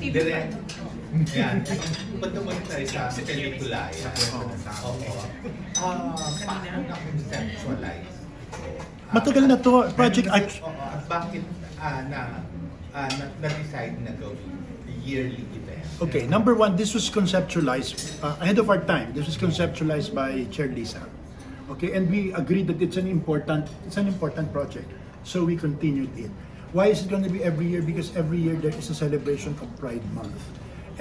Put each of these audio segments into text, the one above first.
Direk. Yan. Punta muna tayo sa PeliKULAYa. Oo. Paano na-conceptualize? Matagal na to, project At bakit na-decide na gawin yearly event? Okay, number one, this was conceptualized ahead of our time. This was conceptualized by Chair Lisa. Okay, and we agreed that it's an important project. So we continued it. Why is it going to be every year? Because every year there is a celebration of Pride Month.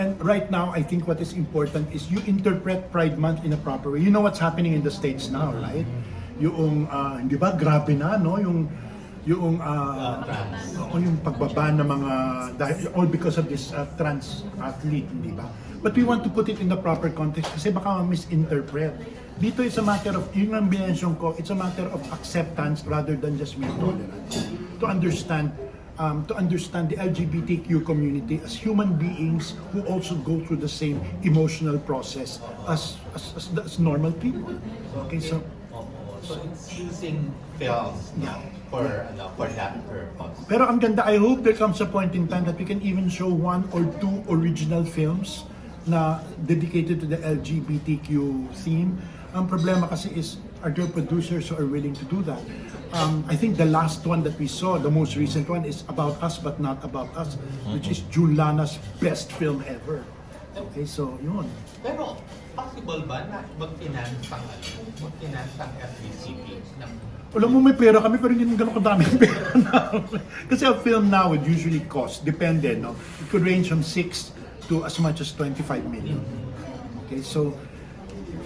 And right now, I think what is important is you interpret Pride Month in a proper way. You know what's happening in the States now, right? Yung, di ba, grabe na, no? Yung pagbaba ng mga, all because of this trans athlete, di ba? But we want to put it in the proper context kasi baka misinterpret. Dito it's a matter of, yung ang binensyon ko, it's a matter of acceptance rather than just being tolerant. To understand the LGBTQ community as human beings who also go through the same emotional process as normal people. Okay, so it's using films now for that purpose. Pero ang ganda, I hope there comes a point in time that we can even show 1 or 2 original films na dedicated to the LGBTQ theme. Ang problema kasi is, are there producers who are willing to do that? I think the last one that we saw, the most recent one, is About Us But Not About Us, which is Julana's best film ever. Okay, so yun. Pero possible ba na mag-finance ang FDCP? Alam mo, may pera kami pero hindi ganun kadami ang pera namin. Kasi a film now would usually cost, depende, no? It could range from 6 to as much as 25 million. Okay, so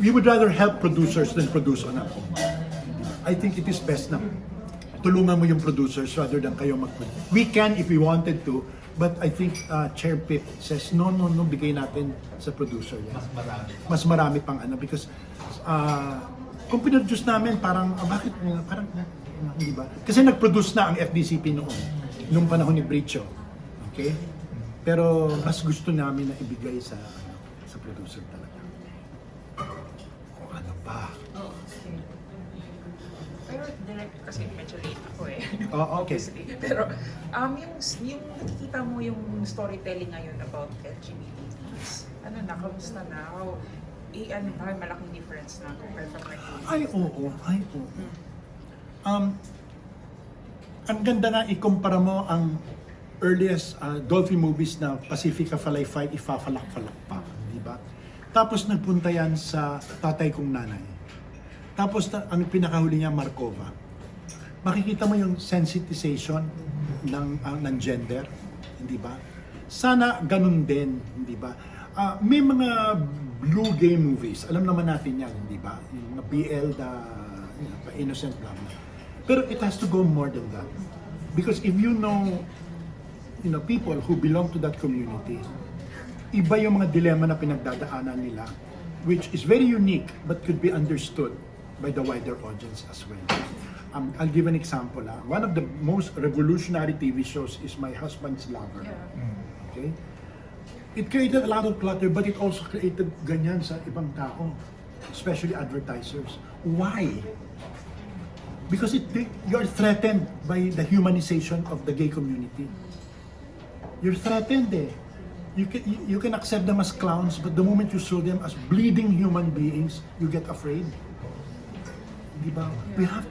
we would rather help producers than produce on our own. I think it is best na tulungan mo yung producers rather than kayo mag-produce. We can if we wanted to, but I think Chair Pip says, no, bigay natin sa producer yan. Mas marami pang ano, because kung pinroduce namin, parang, bakit, parang, hindi ba? Kasi nag-produce na ang FDCP noong panahon ni Bricho. Okay? Pero mas gusto namin na ibigay sa producer talaga. O ano pa? Oh, okay. Pero direct kasi medyo late ako eh. Oh, okay. Pero yung nakikita mo yung storytelling ngayon about LGBTs, ano na, kamusta na? How, ano ba, malaking difference na compared from like Ay, oo. Ang ganda na ikumpara mo ang earliest Dolphy movies na Pacifica Falay Fight, Ifafalak-falak pa, di ba? Tapos nagpunta yan sa Tatay Kong Nanay. Tapos ang pinakahuli niya, Markova. Makikita mo yung sensitization ng gender, hindi ba? Sana ganun din, hindi ba? May mga blue gay movies, alam naman natin yan, hindi ba? Yung mga BL na innocent lang. Pero it has to go more than that. Because if you know people who belong to that community, iba yung mga dilemma na pinagdadaanan nila, which is very unique but could be understood by the wider audience as well. I'll give an example. One of the most revolutionary TV shows is My Husband's Lover. Okay? It created a lot of clutter, but it also created ganyan sa ibang tao, especially advertisers. Why? Because you're threatened by the humanization of the gay community. You're threatened eh. You can accept them as clowns, but the moment you show them as bleeding human beings, you get afraid. Diba? We have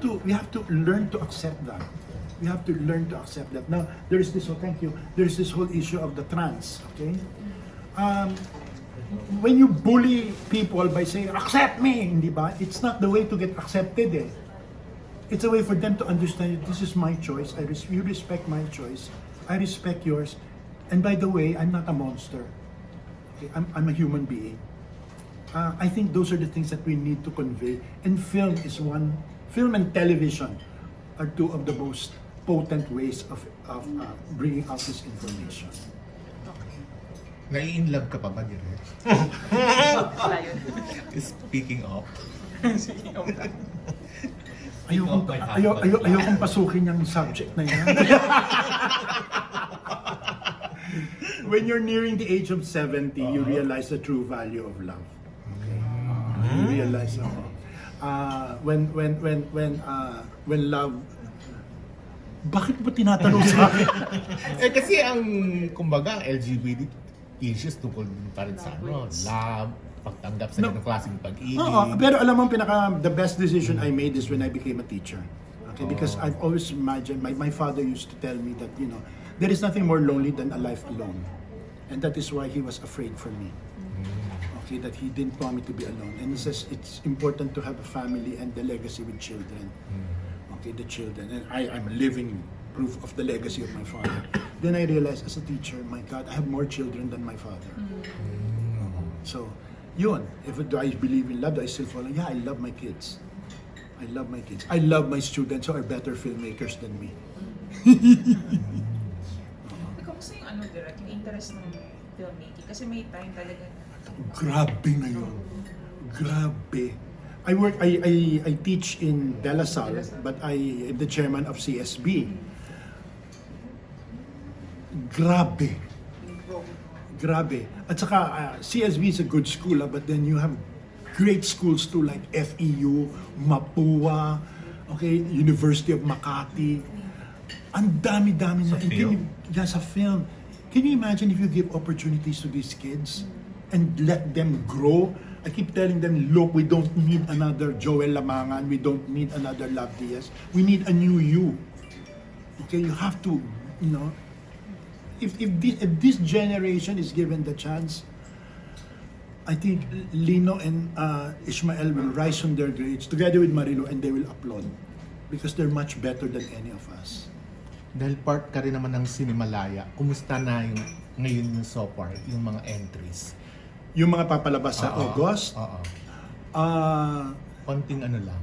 to learn to accept that. We have to learn to accept that. Now, there is this whole issue of the trans, okay? When you bully people by saying, accept me, diba? It's not the way to get accepted eh. It's a way for them to understand, this is my choice, you respect my choice, I respect yours, and by the way, I'm not a monster. Okay? I'm a human being. I think those are the things that we need to convey. And film and television are two of the most potent ways of bringing out this information. Nai-inlove ka pa ba, Direk? Speaking of. Ayokong pasukin yung subject na yan. When you're nearing the age of 70, you realize the true value of love. Okay? You realize when love. Bakit mo tinatanong sa akin? Kasi ang kumbaga LGBT issues tungkol pa rin sa Language. love, pagtanggap sa No. ganung klaseng pag-ibig. Oo, pero alam mo, the best decision I made is when I became a teacher. Okay, because I've always imagined, my father used to tell me that, there is nothing more lonely than a life alone. And that is why he was afraid for me. Okay, that he didn't want me to be alone. And he says it's important to have a family and the legacy with children. Okay, the children. And I'm a living proof of the legacy of my father. Then I realized as a teacher, my God, I have more children than my father. So, yun. Do I believe in love? Do I still follow? Yeah, I love my kids. I love my kids. I love my students who are better filmmakers than me. Kamusta yung Direk, yung interest ng filmmaking? Kasi may time talaga. Grabe na yun. Grabe. I teach in De La Salle, but I am the chairman of CSB. Grabe. Grabe. At saka, CSB is a good school, but then you have great schools too, like FEU, Mapua, okay, University of Makati. Ang dami-dami na. Sa film. Can you imagine if you give opportunities to these kids and let them grow? I keep telling them, look, we don't need another Joel Lamangan, we don't need another Love Diaz. We need a new you. Okay, you have to, if this generation is given the chance, I think Lino and Ishmael will rise from their grades together with Marilo, and they will applaud because they're much better than any of us. Dahil part ka rin naman ng Cinematheque, kumusta na yung ngayon yung so far, yung mga entries? Yung mga papalabas sa Oo. August, Oo. ah, Konting ano lang.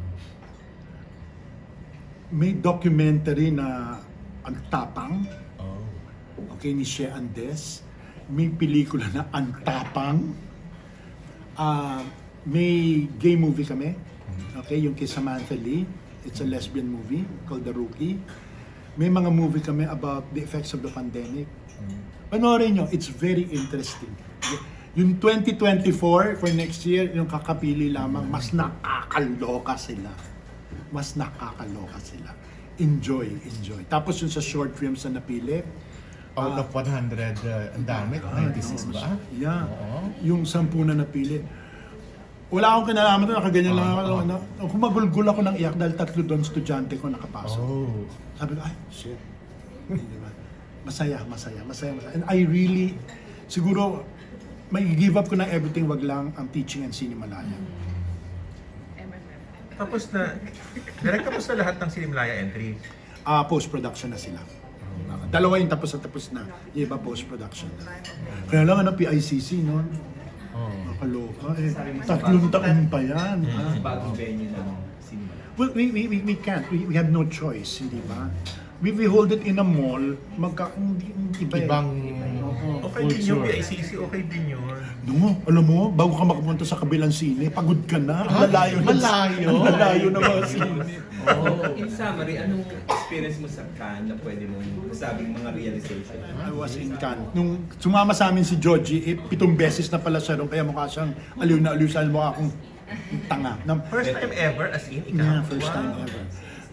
may documentary na Ang Tapang, Oh. okay, ni Shea Andes. May pelikula na Ang Tapang. May gay movie kami, okay, yung kay Samantha Lee. It's a lesbian movie called The Rookie. May mga movie kami about the effects of the pandemic. Panoorin nyo, it's very interesting. Yung 2024 for next year, yung kakapili lamang, mas nakakaloka sila. Mas nakakaloka sila. Enjoy, enjoy. Tapos yung sa short films na napili, Out of 100, ang dami, 96 ba? yeah, Oo. yung 10 na napili. Wala akong kinalaman doon, nakaganyan lang ako. Kung magulgul ako ng iyak dahil 3 doon estudyante ko nakapasok. Oh. Sabi ko, ay, shit. Diba? Masaya. And I really, siguro, may give up ko na everything, wag lang ang teaching and Cinematheque. MMM. Tapos na, Direk, tapos na lahat ng Cinematheque entry. Post-production na sila. Dalawa yung tapos na. Yung iba post-production na. Kaya lang, PICC, no? Oh. Nakaloka eh. 3 taon pa yan. Ha? Bagong venue ng cinema. Well, we can't. We have no choice, hindi ba? We hold it in a mall, iba eh. Ibang Okay din yung culture. PICC, okay din yun. No, alam mo, bago ka makapunta sa kabilang sine, pagod ka na. Ang lalayo na. Malayo? Ang lalayo na mga sine. In summary, anong experience mo sa Cannes na pwede mong masabing mga realization? I was in Cannes. Nung sumama sa amin si Georgie, 7 beses na pala siya ron, kaya mukha siyang aliw na aliw sa mukha akong tanga. First time ever as in ikaw? Yeah, first time ever.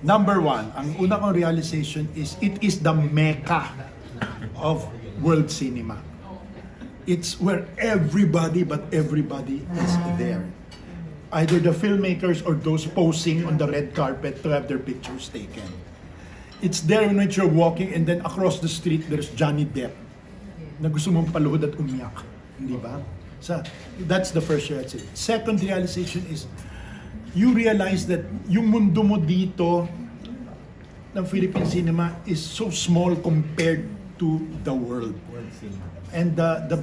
Number 1, ang una kong realization is it is the mecca of world cinema. It's where everybody is there. Either the filmmakers or those posing on the red carpet to have their pictures taken. It's there when you're walking and then across the street there's Johnny Depp na gusto mong paluhod at umiyak. Di ba? So, that's the first realization. Second realization is you realize that yung mundo mo dito ng Philippine cinema is so small compared to the world. And the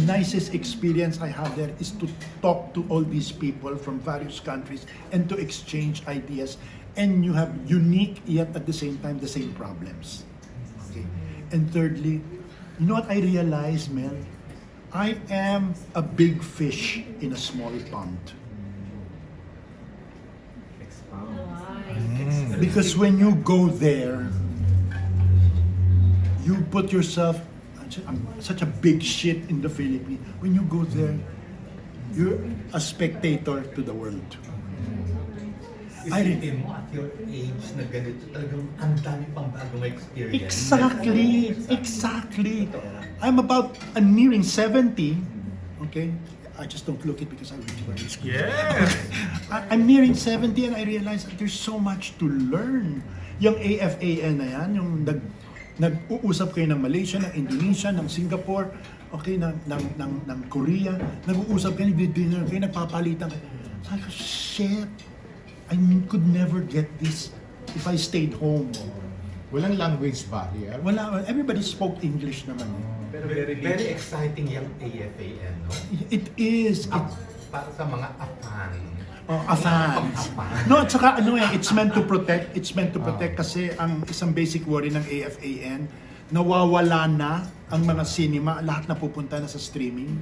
nicest experience I had there is to talk to all these people from various countries and to exchange ideas. And you have unique yet at the same time the same problems. Okay. And thirdly, you know what I realized, Mel? I am a big fish in a small pond. Because when you go there, you put yourself, I'm such a big shit in the Philippines. When you go there, you're a spectator to the world. Isipin mo at your age na ganito, talagang ang dami pang bagong experience. Exactly. I'm nearing 70. Okay? I just don't look it because I really wear this. Yes! I'm nearing 70 and I realize that there's so much to learn. Yung AFAN na yan, yung nag-uusap kayo ng Malaysia, ng Indonesia, ng Singapore, okay, ng Korea, nag-uusap kayo, nag-dinner kayo, nagpapalitan kayo. Sabi ko, shit, I could never get this if I stayed home. Walang language barrier. Wala, everybody spoke English naman. Pero Very exciting yung AFAN, no? It is. Para sa mga afan. Fans. No, at saka it's meant to protect. It's meant to protect kasi ang isang basic worry ng AFAN, nawawala na ang mga cinema, lahat na pupunta na sa streaming.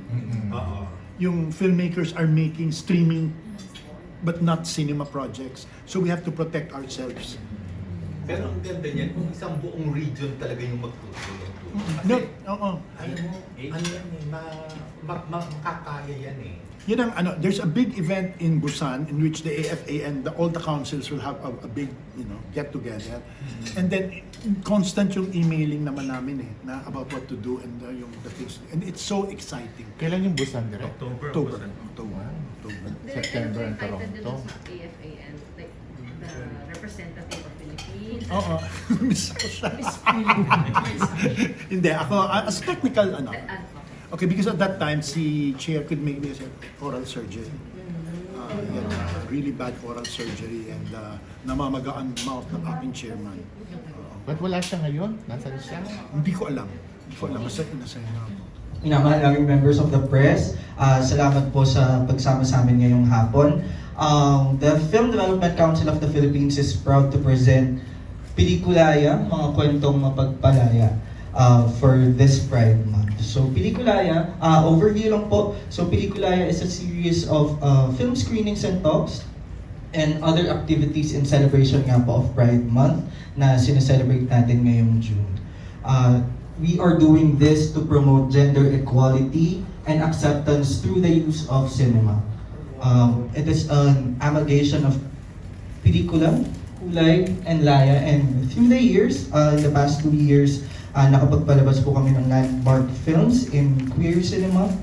Yung filmmakers are making streaming but not cinema projects. So we have to protect ourselves. Pero ang ganda niyan, kung isang buong region talaga yung magtutulong. No, oo. Alam mo, ano yan eh, makakaya yan eh. Yan ang there's a big event in Busan in which the AFAN, all the councils will have a big, get together. And then constant yung emailing naman namin na about what to do and yung the things. And it's so exciting. Kailan yung Busan, Direk? October. September and Toronto. AFAN, like the representative of Philippines. Oo. Miss ko siya. Hindi, ako, as technical, okay, because at that time, si Chair could make me oral surgery. He had really bad oral surgery and namamaga ang mouth ng aking chairman. Ba't wala siya ngayon? Nasaan siya? Hindi ko alam. Basta nasa ako. Minamahal naming members of the press, salamat po sa pagsama sa amin ngayong hapon. The Film Development Council of the Philippines is proud to present PeliKULAYA, mga kwentong mapagpalaya, for this Pride Month. So PeliKULAYA, overview lang po. So PeliKULAYA is a series of film screenings and talks and other activities in celebration nga po of Pride Month na sineselebrate natin ngayong June. We are doing this to promote gender equality and acceptance through the use of cinema. It is an amalgamation of pelikula, kulay, and laya. And through the years, in the past 2 years, nakapagpalabas po kami ng landmark films in queer cinema,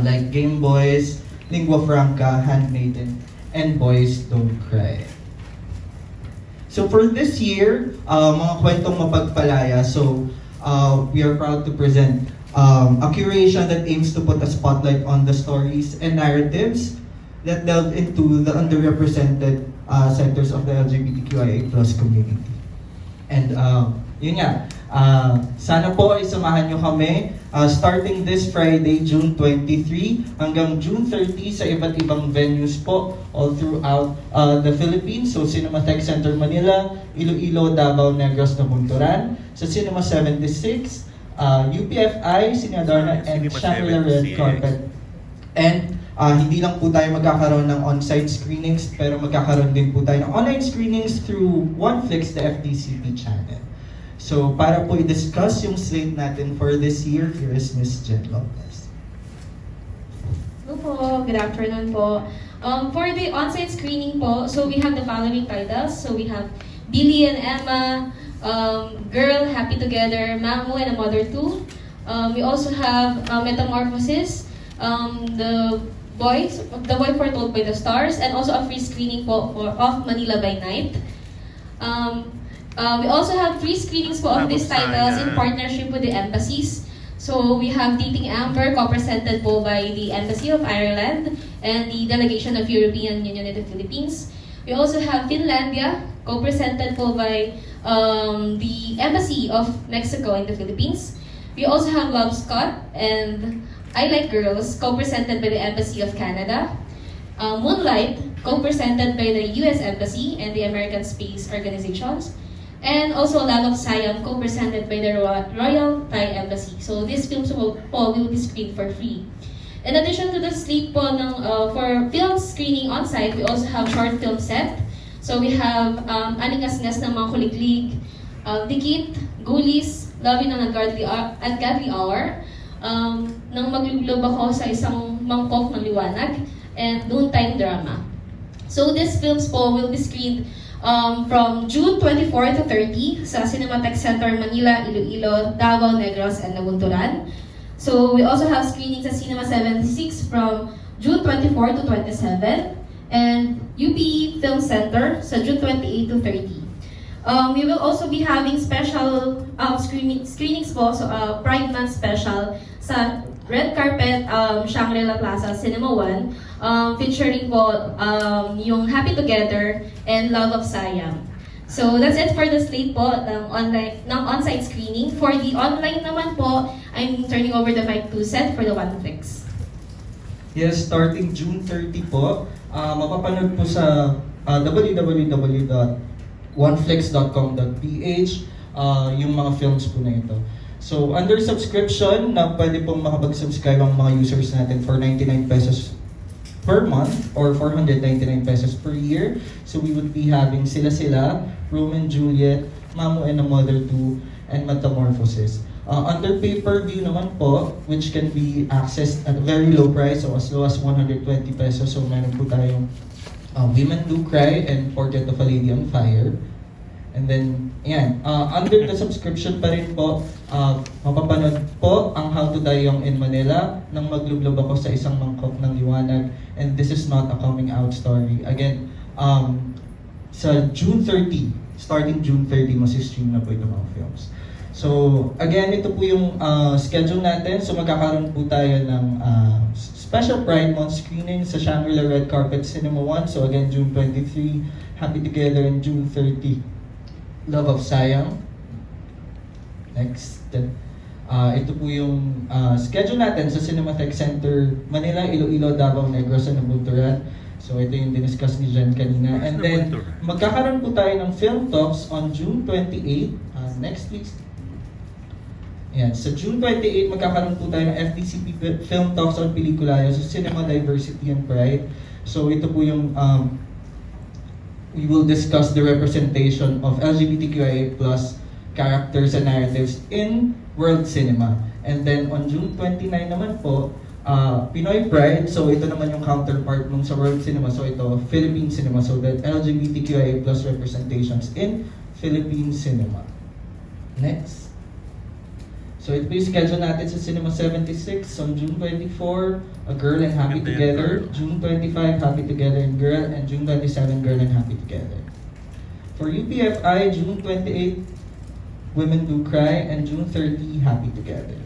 like Game Boys, Lingua Franca, Handmaiden, and Boys Don't Cry. So for this year, mga kwentong mapagpalaya, so we are proud to present a curation that aims to put a spotlight on the stories and narratives that delve into the underrepresented sectors of the LGBTQIA+ community. And yun nga, sana po ay samahan nyo kami starting this Friday, June 23 hanggang June 30 sa iba't ibang venues po all throughout the Philippines. So Cinematheque Center Manila, Iloilo, Davao, Negros, Nabunturan, sa Cinema 76, UPFI, Sinadarna, and Cinema Shangri-La Red 76. Carpet. And hindi lang po tayo magkakaroon ng on-site screenings, pero magkakaroon din po tayo ng online screenings through OneFlix, the FDCP channel. So para po i-discuss yung slate natin for this year, here is Ms. Jen Lopez. Hello po, good afternoon po. For the on-site screening po, so we have the following titles. So we have Billy and Emma, Girl, Happy Together, Mamu and a Mother Too. We also have Metamorphosis, The Boy Foretold by the Stars, and also a free screening po of Manila by Night. We also have free screenings po of these titles in partnership with the embassies. So we have Dating Amber, co-presented po by the Embassy of Ireland and the Delegation of European Union in the Philippines. We also have Finlandia, co-presented po by the Embassy of Mexico in the Philippines. We also have Love Scott and I Like Girls, co-presented by the Embassy of Canada. Moonlight, co-presented by the US Embassy and the American Space Organizations. And also Love of Siam, co-presented by the Royal Thai Embassy. So these films will be screened for free. In addition to the slate po for film screening on-site, we also have short film set. So we have Aningas-ngas ng mga kuliglig, Dikit, Gulis, Loving ng Ungodly Hour, nang maglublob ako sa isang mangkok ng liwanag, and Noontime Drama. So these films po will be screened from June 24 to 30 sa Cinematheque Center, Manila, Iloilo, Davao, Negros, and Nabunturan. So we also have screenings sa Cinema 76 from June 24 to 27 and UP Film Center sa June 28 to 30. We will also be having special screenings po, so Pride Month special sa Red Carpet Shangri-La Plaza Cinema 1 featuring po yung Happy Together and Love of Sayang. So that's it for the slate po ng on-site screening. For the online naman po, I'm turning over the mic to Seth for the OneFlix. Yes, starting June 30 po, mapapanood po sa www.oneflix.com.ph yung mga films po na ito. So, under subscription, na pwede pong makapag-subscribe ang mga users natin for 99 pesos per month or 499 pesos per year. So, we would be having Sila-Sila, Romeo and Juliet, Mamo and a Mother 2, and Metamorphosis. Under pay-per-view naman po, which can be accessed at a very low price, so as low as 120 pesos. So, meron po tayong Women Do Cry and Portrait of a Lady on Fire. And then, ayan, under the subscription pa rin po, mapapanood po ang How to Die Young in Manila nang maglublob ako sa isang mangkok ng liwanag. And this is not a coming out story. Again, sa June 30, starting June 30, masistream na po itong mga films. So, again, ito po yung schedule natin. So, magkakaroon po tayo ng special Pride Month screening sa Shangri-La Red Carpet Cinema 1. So, again, June 23, Happy Together, and June 30, Love of Sayang. Next. Ito po yung schedule natin sa Cinematheque Center, Manila, Iloilo, Davao, Negros, and Nabunturan. So ito yung diniscuss ni Jen kanina. And then, magkakaroon po tayo ng film talks on June 28, next week. Yan. Sa June 28, magkakaroon po tayo ng FDCP film talks on PeliKULAYa, so Cinema Diversity and Pride. So ito po yung we will discuss the representation of LGBTQIA+ characters and narratives in world cinema. And then on June 29 naman po, Pinoy Pride. So ito naman yung counterpart nung sa world cinema. So ito, Philippine cinema. So that LGBTQIA+ representations in Philippine cinema. Next. So ito po yung schedule natin sa Cinema 76 on June 24, A Girl and Happy Together. June 25, Happy Together and Girl. And June 27, Girl and Happy Together. For UPFI, June 28, Women Do Cry. And June 30, Happy Together.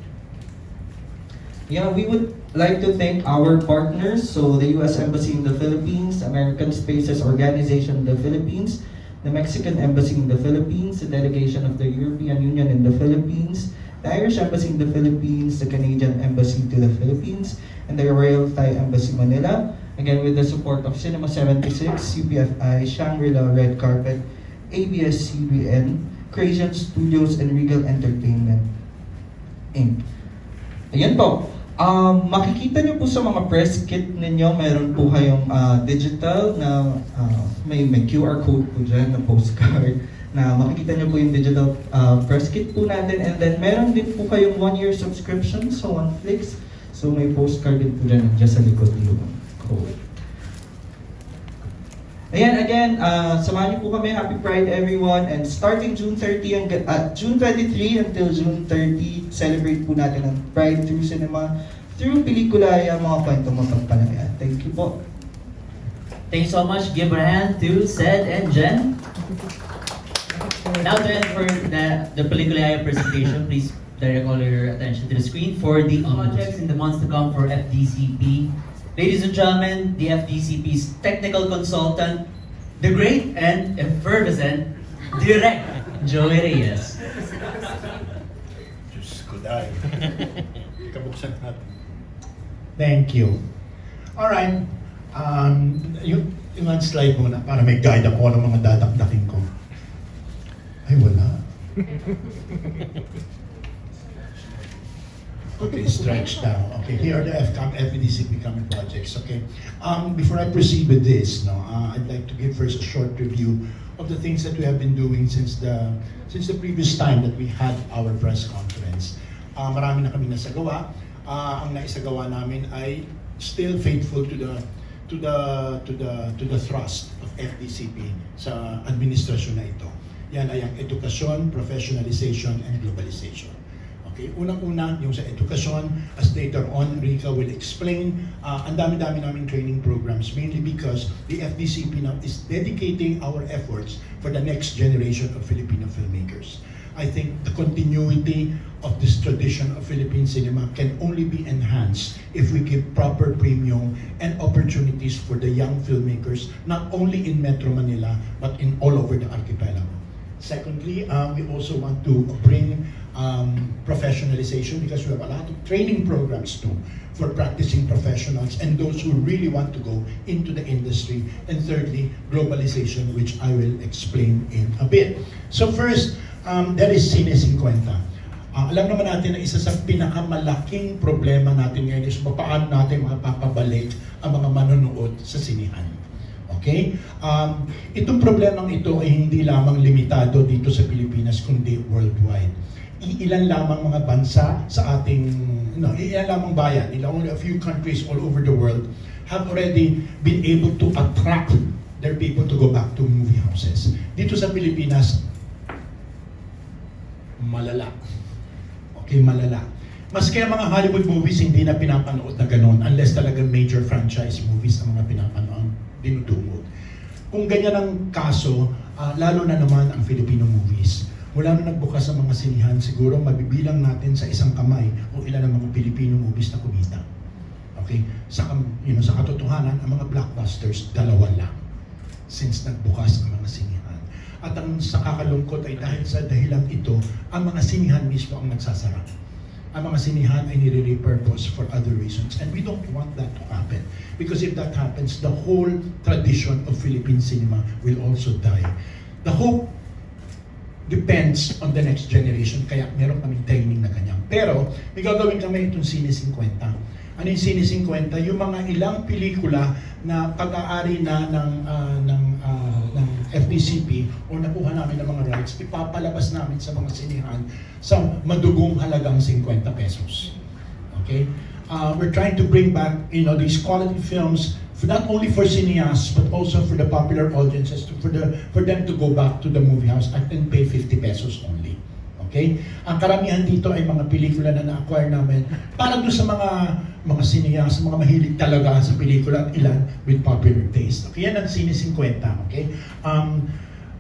Yeah, we would like to thank our partners. So the U.S. Embassy in the Philippines, American Spaces Organization in the Philippines, the Mexican Embassy in the Philippines, the delegation of the European Union in the Philippines, the Irish Embassy in the Philippines, the Canadian Embassy to the Philippines, and the Royal Thai Embassy Manila. Again, with the support of Cinema 76, UPFI, Shangri-La Red Carpet, ABS-CBN, Creation Studios, and Regal Entertainment, Inc. Ayan po. Makikita nyo po sa mga press kit ninyo, meron po kayong digital na may QR code po dyan na postcard. Na makikita nyo po yung digital press kit po natin, and then meron din po kayong 1-year subscription sa OneFlix. So may postcard din po dyan sa likod yung code. Ayan, again, samahan niyo po kami. Happy Pride everyone, and starting June 30 June 23 until June 30, celebrate po natin ang Pride through cinema, through PeliKULAYa, mga kwentong mapagpalaya. Thank you po. Thanks so much. Give a hand to Sed and Jen. Now to end for the PeliKULAYa presentation, please direct all your attention to the screen for the projects in the months to come for FDCP. Ladies and gentlemen, the FDCP's technical consultant, the great and effervescent Direk Joey Reyes. Diyos ko dahil. Kabuksan natin. Thank you. Alright. Yung one slide muna para may guide ako ng mga dadakdakin ko. Ay, wala. Okay, stretch down. Okay, here are the FDCP coming projects. Okay, before I proceed with this, I'd like to give first a short review of the things that we have been doing since the previous time that we had our press conference. Marami na kami nasagawa. Ang naisagawa namin ay still faithful to to the thrust of FDCP sa administrasyon na ito. Yan ay ang edukasyon, professionalization, and globalization. Okay, unang-una, yung sa edukasyon, as later on, Rica will explain, ang dami-dami naming training programs, mainly because the FDCP now is dedicating our efforts for the next generation of Filipino filmmakers. I think the continuity of this tradition of Philippine cinema can only be enhanced if we give proper premium and opportunities for the young filmmakers, not only in Metro Manila, but in all over the archipelago. Secondly, we also want to bring professionalization, because we have a lot of training programs too for practicing professionals and those who really want to go into the industry. And thirdly, globalization, which I will explain in a bit. So first, there is Cine 50. Alam naman natin na isa sa pinakamalaking problema natin ngayon is paano natin mapapabalik ang mga manonood sa sinihan. Okay? Itong problemang ito ay hindi lamang limitado dito sa Pilipinas, kundi worldwide. Ilan lamang mga bansa sa ating, ilan lamang bayan, only a few countries all over the world have already been able to attract their people to go back to movie houses. Dito sa Pilipinas, malala. Okay, malala. Maski ang mga Hollywood movies hindi na pinapanood na gano'n unless talagang major franchise movies ang mga pinapanood, dinudumog. Kung ganyan ang kaso, lalo na naman ang Filipino movies. Mula nung nagbukas ang mga sinihan, siguro mabibilang natin sa isang kamay kung ilan ang mga Filipino movies na kumita. Okay? Sa katotohanan, ang mga blockbusters, 2 lang since nagbukas ang mga sinihan. At ang sa kakalungkot ay dahil sa dahilan ito, ang mga sinihan mismo ang nagsasara. Ang mga sinihan ay nire-repurpose for other reasons. And we don't want that to happen. Because if that happens, the whole tradition of Philippine cinema will also die. The hope depends on the next generation, kaya meron kaming training na ganyan. Pero, may gagawin kami itong Cine 50. Ano yung Cine 50? Yung mga ilang pelikula na pag-aari na ng FDCP o nakuha namin ng mga rights, ipapalabas namin sa mga sinihan sa madugong halagang 50 pesos. Okay? We're trying to bring back, these quality films not only for cineasts but also for the popular audiences, for them to go back to the movie house and pay 50 pesos only. Okay? Ang karamihan dito ay mga pelikula na na-acquire namin para doon sa mga cineasts, mga mahilig talaga sa pelikula at ilan with popular taste. Okay, yan ang Cine 50. Okay?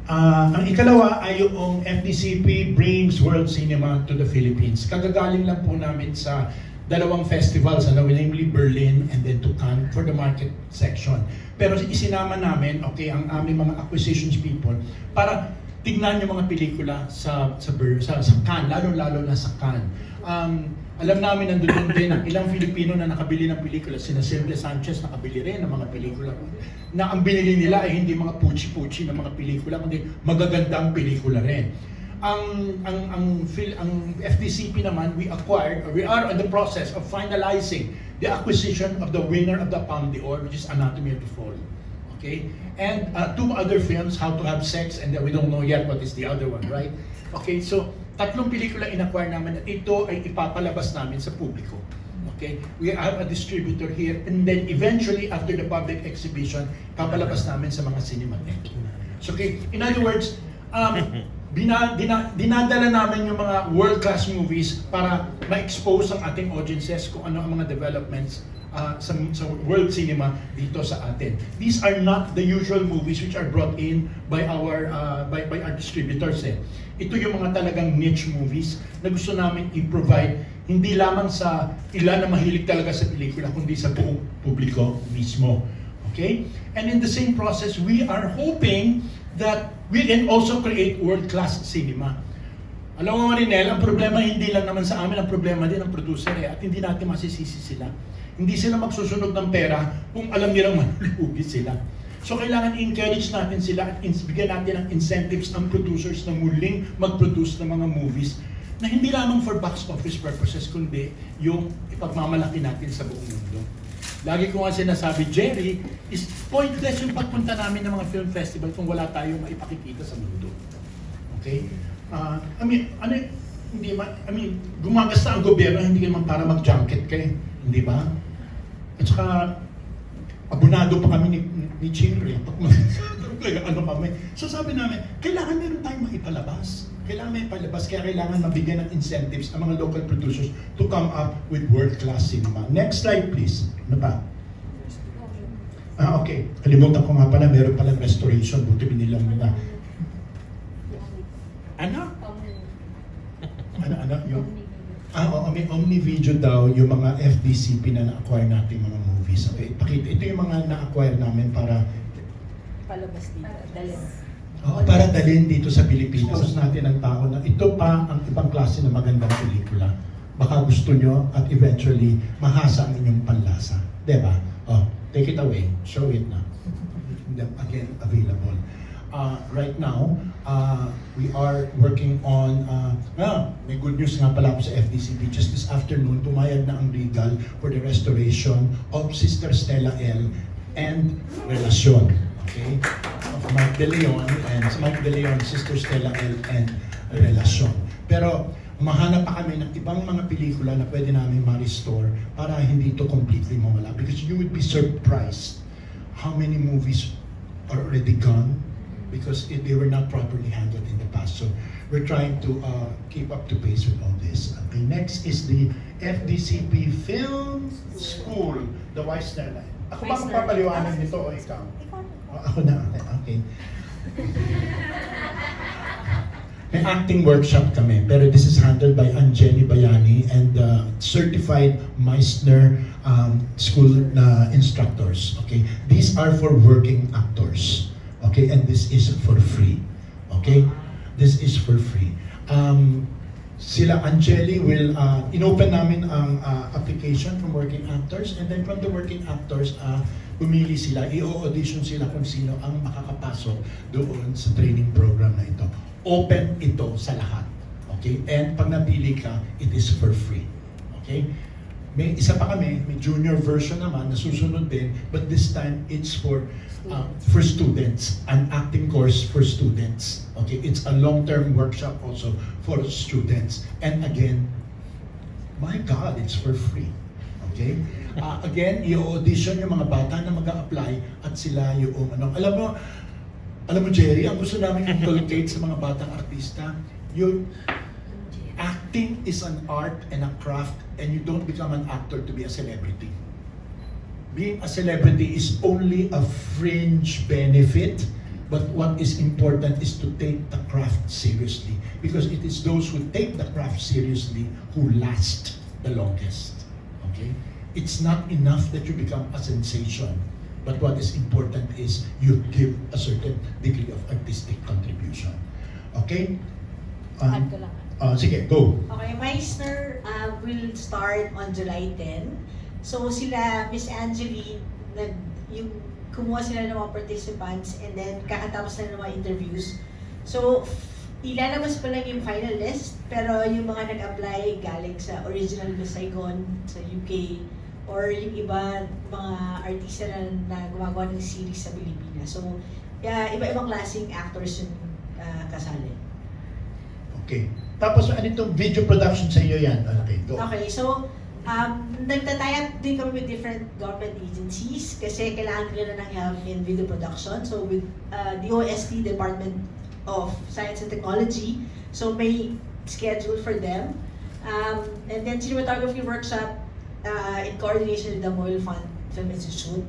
Ang ikalawa ay yung FDCP brings world cinema to the Philippines. Kagagaling lang po namin sa 2 festivals, namely Berlin and then to Cannes for the market section. Pero isinama namin, okay, ang aming mga acquisitions people para tignan yung mga pelikula sa Cannes, lalo-lalo na sa Cannes. Alam namin nandun din ang ilang Filipino na nakabili ng pelikula, sina Silvia Sanchez nakabili rin ng mga pelikula. Na ang binili nila ay hindi mga puchi-puchi na mga pelikula, kundi magagandang pelikula rin. Ang FDCP naman, we are in the process of finalizing the acquisition of the winner of the Palme d'Or, which is Anatomy of the Fall. Okay? And 2 other films, How to Have Sex, and we don't know yet what is the other one, right? Okay, so 3 pelikula in-acquire namin at ito ay ipapalabas namin sa publiko. Okay? We have a distributor here, and then eventually, after the public exhibition, papalabas namin sa mga Cinematheque. So, okay, in other words, dinadala namin yung mga world-class movies para ma-expose ang ating audiences kung ano ang mga developments sa world cinema dito sa atin. These are not the usual movies which are brought in by our distributors. Ito yung mga talagang niche movies na gusto namin i-provide hindi lamang sa ilan na mahilig talaga sa pelikula, kundi sa buong publiko mismo. Okay? And in the same process, we are hoping that we can also create world-class cinema. Alam mo, Marinel, ang problema hindi lang naman sa amin, ang problema din ng producer at hindi natin masisisi sila. Hindi sila magsusunog ng pera kung alam nilang malulugi sila. So kailangan encourage natin sila at bigyan natin ng incentives ang producers na muling mag-produce ng mga movies na hindi lamang for box office purposes, kundi yung ipagmamalaki natin sa buong mundo. Lagi ko nga sinasabi, Jerry, is pointless yung pagpunta namin ng mga film festival kung wala tayong maipakikita sa mundo. Okay? Gumagasta ang gobyerno, hindi naman para mag-junket kayo. Hindi ba? At saka, abunado pa kami ni Chingre. Ano kami. So sabi namin, kailangan meron tayong maipalabas. Kailangan may palabas, kaya kailangan mabigyan ng incentives ang mga local producers to come up with world-class cinema. Next slide, please. Ano pa? Okay. Kalimutan ko nga pala, meron palang restoration. Buti binilang mo na. Ano? Ano? Yung... oo, may Omni-Video daw yung mga FDCP na na-acquire natin mga movies. Okay, pakita. Ito yung mga na-acquire namin para Palabas dito. Dalhin. oo, para dalhin dito sa Pilipinas. Sa natin ang tao na ito pa ang ibang klase ng magandang pelikula. Baka gusto nyo at eventually mahasa ang inyong panlasa. Diba? Oh, take it away. Show it na. Again, available. Right now, we are working on, may good news nga pala ako sa FDCP. Just this afternoon, pumayag na ang legal for the restoration of Sister Stella L. and Relasyon. Okay? Of Mike De Leon and Mike De Leon, Sister Stella L. and Relasyon. Pero, mahanap pa kami ng ibang mga pelikula na pwede namin ma-restore para hindi ito completely mawala. Because you would be surprised how many movies are already gone because they were not properly handled in the past. So we're trying to keep up to pace with all this. Okay, next is the FDCP Film School, the Weissner. Ako ba ang papaliwanag nito o ikaw? Ako na. Okay. May acting workshop kami, pero this is handled by Angeli Bayani and certified Meissner school na instructors. Okay, these are for working actors. Okay, and this is for free. Okay, this is for free. Sila Angeli will inopen namin ang application from working actors, and then from the working actors, pumili sila, i-audition sila kung sino ang makakapasok doon sa training program na ito. Open ito sa lahat. Okay? And pag napili ka, it is for free. Okay? May isa pa kami, may junior version naman na susunod din, but this time it's for students, an acting course for students. Okay? It's a long-term workshop also for students. And again, my God, it's for free. Okay? Again, i-audition yung mga bata na mag-a-apply at sila yung alam mo, Jerry, ang gusto namin inculcate sa mga batang artista, yung acting is an art and a craft, and you don't become an actor to be a celebrity. Being a celebrity is only a fringe benefit, but what is important is to take the craft seriously, because it is those who take the craft seriously who last the longest. Okay? It's not enough that you become a sensation. But what is important is you give a certain degree of artistic contribution. Okay? Add ko lang. Sige, go. Okay, Meissner will start on July 10. So sila, Miss Angeli, kumuha sila ng mga participants and then kakatapos na ng mga interviews. So, ilalabas pa lang yung final list, pero yung mga nag-apply galing sa original Miss Saigon, sa UK, or yung iba, mga artista na gumagawa ng series sa Pilipinas. So, iba-ibang klaseng actors yung kasali. Okay. Tapos, ano itong video production sa iyo yan? Okay, go. Okay, so, nagtatayap din kami with different government agencies kasi kailangan nila ng help in video production. So, with DOST, Department of Science and Technology, so may schedule for them. And then, cinematography workshop, in coordination with the Moyle Fund Film Institute,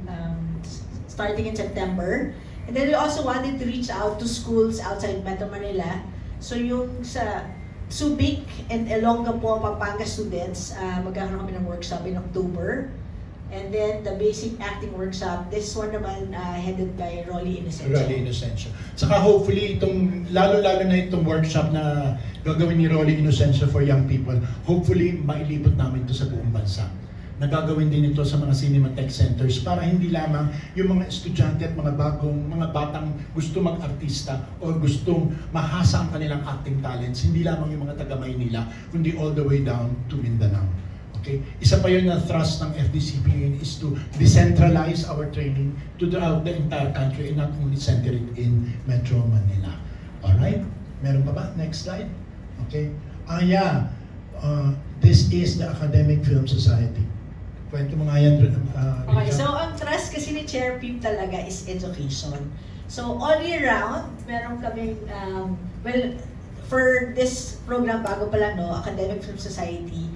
starting in September. And then we also wanted to reach out to schools outside Metro Manila. So yung sa Subic and Olongapo, Pampanga students, magkakaroon kami ng workshop in October. And then the basic acting workshop, this one naman headed by Rolly Inocencio. Rolly Inocencio. Saka hopefully, lalo-lalo na itong workshop na gagawin ni Rolly Inocencio for young people, hopefully mailipot namin ito sa buong bansa. Nagagawin din ito sa mga Cinematheque centers para hindi lamang yung mga estudyante at mga batang gusto mag-artista o gustong mahasa ang kanilang acting talents, hindi lamang yung mga taga-Maynila, kundi all the way down to Mindanao. Okay? Isa pa yun na thrust ng FDCP yun is to decentralize our training to the entire country and not only center it in Metro Manila. Alright? Meron pa ba? Next slide. Okay. This is the Academic Film Society. Kwento mo nga yan. Okay, Rica. so ang trust kasi ni Chair Pim talaga is education. So all year round, meron kaming, well, for this program, bago pa lang, no, Academic Film Society,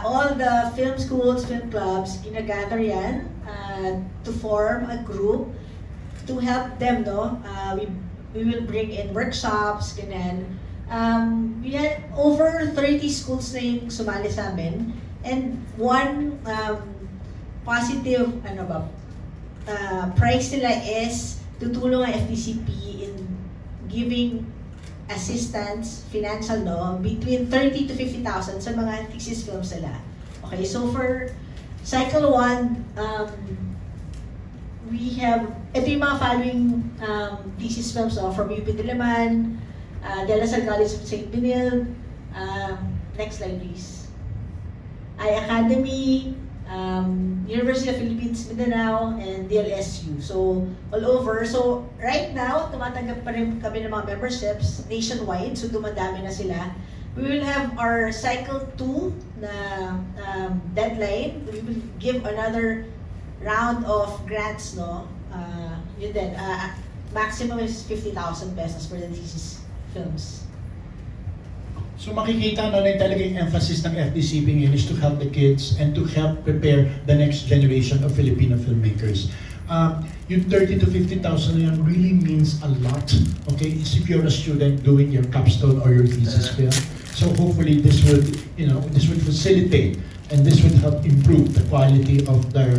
all the film schools, film clubs, ginagather yan to form a group to help them, no? We will bring in workshops, ganyan. We had over 30 schools na yung sumali sa amin. And one positive prize nila is tutulong ang FDCP in giving assistance, financial, no, between 30 to 50,000 sa mga thesis films nila. Okay, so for cycle 1, we have, ito yung mga following thesis films, no, from UP Diliman, De La Salle College of St. Benil, next slide please. I-Academy, University of Philippines Mindanao, and DLSU. So, all over. So, right now, tumatanggap pa rin kami ng mga memberships nationwide. So, dumadami na sila. We will have our cycle 2 na deadline. We will give another round of grants, no? Yun din. Maximum is 50,000 pesos for the thesis films. So makikita no, na talagang emphasis ng FDCP ngayon is to help the kids and to help prepare the next generation of Filipino filmmakers. Yung 30 to 50,000 na yun really means a lot, okay? If you're a student doing your capstone or your thesis film. So hopefully this would, this would facilitate and this would help improve the quality of their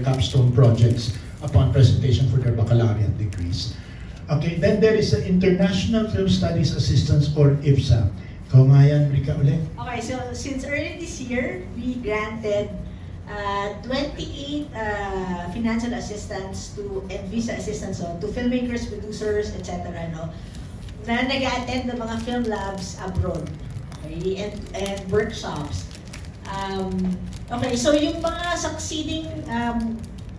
capstone projects upon presentation for their baccalaureate degrees. Okay, then there is the International Film Studies Assistance or IFSA. Ikaw nga yan, Rica, ulit. Okay, so since early this year, we granted 28 financial assistance and visa assistance to filmmakers, producers, etc. No, na nag-attend ng mga film labs abroad, okay, and workshops. Okay, so yung mga succeeding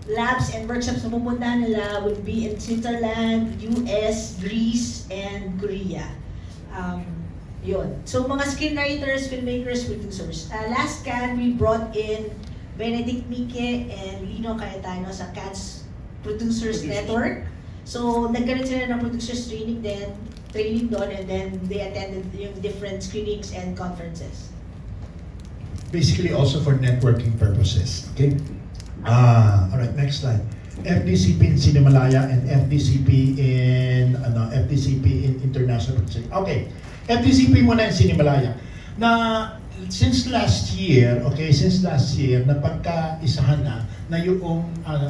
labs and workshops na pupuntahan nila would be in Switzerland, US, Greece, and Korea. Yun. So mga screenwriters, filmmakers, producers. Last can we brought in Benedict Mike and Lino Cayetano sa CATS Producers Network. So nagkaroon sila ng producers training doon, and then they attended yung different screenings and conferences. Basically also for networking purposes. Okay? Alright, next slide. FDCP in Cinematheque and FDCP in International Project. Okay. FDCP muna in Cinematheque. Na since last year, napagkaisahan na yung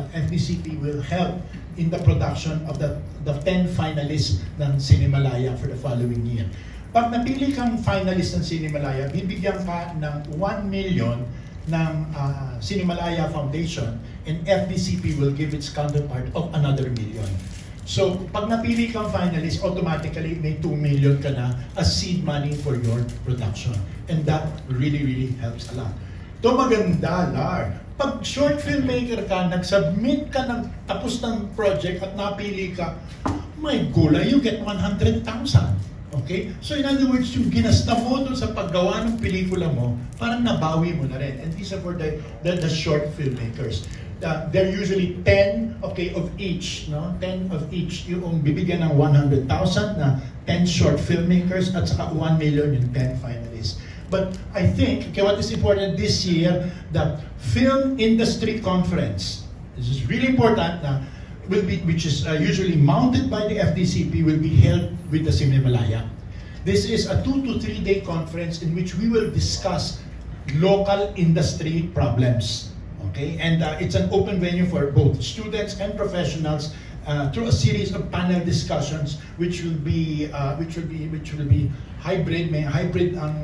FDCP will help in the production of the 10 finalists ng Cinematheque for the following year. Pag napili kang finalist ng Cinematheque, bibigyan ka ng 1 million ng Cinematheque Foundation, and FDCP will give its counterpart of another million. So, pag napili kang finalist, automatically may 2 million ka na as seed money for your production. And that really, really helps a lot. Ito maganda, Lar. Pag short filmmaker ka, nag-submit ka ng tapos ng project at napili ka, my gulay, you get 100,000. Okay? So in other words, yung ginasta mo doon sa paggawa ng pelikula mo, parang nabawi mo na rin. And these are for the short filmmakers. They're usually 10, okay, of each, no? 10 of each. Yung bibigyan ng 100,000 na 10 short filmmakers at saka 1 million yung 10 finalists. But I think, okay, what is important this year, the Film Industry Conference, this is really important na, which is usually mounted by the FDCP, will be held with the Cinematheque. This is a 2 to 3 day conference in which we will discuss local industry problems. Okay, and it's an open venue for both students and professionals through a series of panel discussions, which will be hybrid, may hybrid ang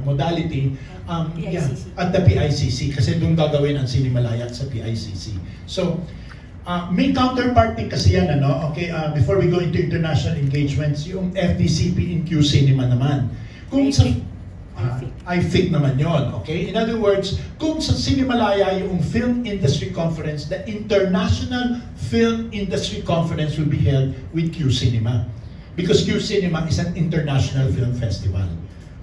modality at the PICC, kasi doon gagawin ang Cinematheque sa PICC. So may counterpart din kasi yan, ano? Okay, before we go into international engagements, yung FDCP in Q Cinema naman. Kung sa IFIC naman yon, okay? In other words, kung sa Cinematheque yung Film Industry Conference, the International Film Industry Conference will be held with Q Cinema. Because Q Cinema is an international film festival.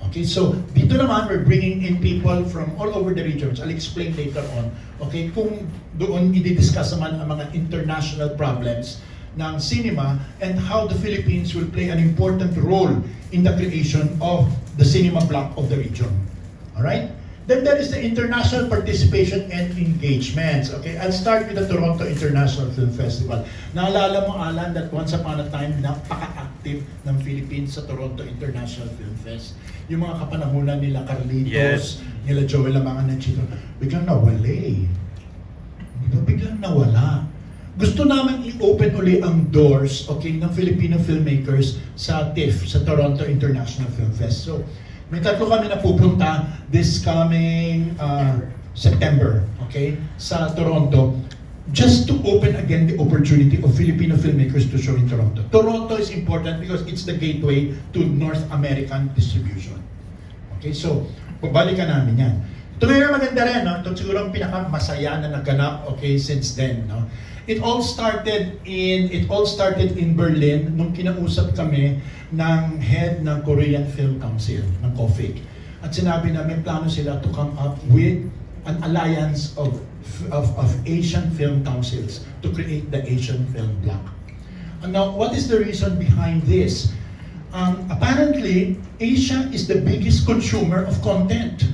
Okay, so dito naman, we're bringing in people from all over the regions. I'll explain later on. Okay, kung doon i-discuss naman ang mga international problems ng cinema and how the Philippines will play an important role in the creation of the cinema block of the region. Alright? Then there is the international participation and engagements. Okay, I'll start with the Toronto International Film Festival. Naalala mo, Alan, that once upon a time, napaka-active ng Philippines sa Toronto International Film Fest. Yung mga kapanahunan nila Carlitos, nila Joel Lamangan ng Chito, biglang nawala eh. Biglang nawala. Gusto naman i-open uli ang doors, okay, ng Filipino filmmakers sa TIFF, sa Toronto International Film Fest. So, may tatlo kami na pupunta this coming September, okay, sa Toronto, just to open again the opportunity of Filipino filmmakers to show in Toronto. Toronto is important because it's the gateway to North American distribution. Okay, so, pabalikan namin yan. Ito na maganda rin, no? Ito siguro ang pinakamasaya na naganap, okay, since then, no? It all started in Berlin nung kinausap kami ng head ng Korean Film Council, ng COFIC. At sinabi na may plano sila to come up with an alliance of Asian film councils to create the Asian Film Bloc. And now, what is the reason behind this? Apparently, Asia is the biggest consumer of content.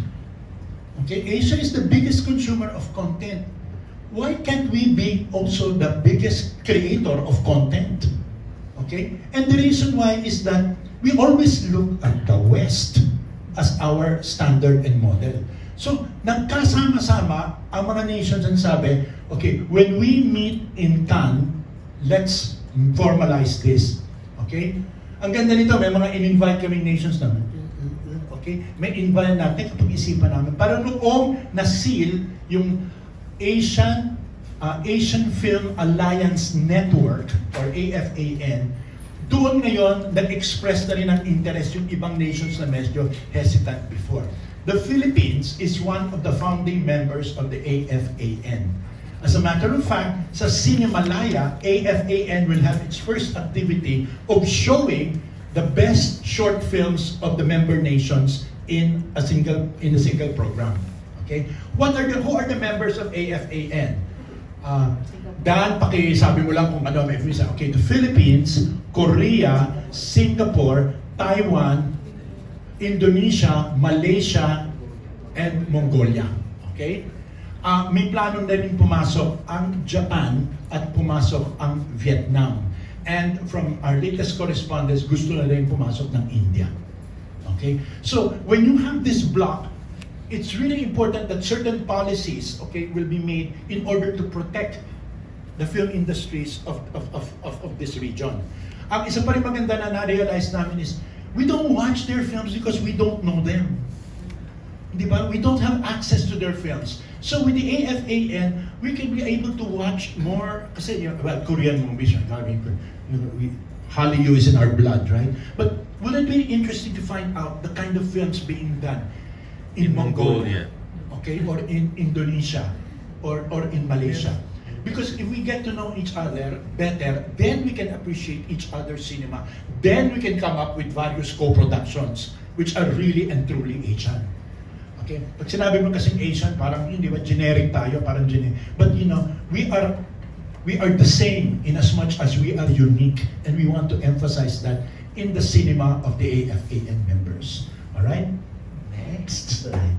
Okay, Asia is the biggest consumer of content. Why can't we be also the biggest creator of content? Okay? And the reason why is that we always look at the West as our standard and model. So, nagkasama-sama ang mga nations and sabi, okay, when we meet in Cannes, let's formalize this. Okay? Ang ganda nito, may mga in-invite kaming nations naman. Okay? May invite natin kapag isipan namin. Para noong na-seal yung Asian Film Alliance Network or AFAN, doon ngayon nag-express na rin ng interest yung ibang nations na medyo hesitant before. The Philippines is one of the founding members of the AFAN. As a matter of fact, sa Cinematheque, AFAN will have its first activity of showing the best short films of the member nations in a single program. Okay? Who are the members of AFAN? Dan, pakisabi mo lang kung ano may visa. Okay, the Philippines, Korea, Singapore, Taiwan, Indonesia, Malaysia, and Mongolia. Okay? May plano na rin pumasok ang Japan at pumasok ang Vietnam. And from our latest correspondence, gusto na rin pumasok ng India. Okay? So, when you have this block, it's really important that certain policies, okay, will be made in order to protect the film industries of this region. Ang isa pa rin maganda na na-realize namin is, we don't watch their films because we don't know them. Di ba? We don't have access to their films. So with the AFAN, we can be able to watch more, kasi, well, Korean movies, Hallyu is in our blood, right? But will it be interesting to find out the kind of films being done in Mongolia, okay, or in Indonesia, or in Malaysia? Because if we get to know each other better, then we can appreciate each other's cinema. Then we can come up with various co-productions, which are really and truly Asian. Okay? Pag sinabi mo kasing Asian, parang hindi ba generic tayo, parang generic. But you know, we are the same in as much as we are unique, and we want to emphasize that in the cinema of the AFAN members. All right? Next slide.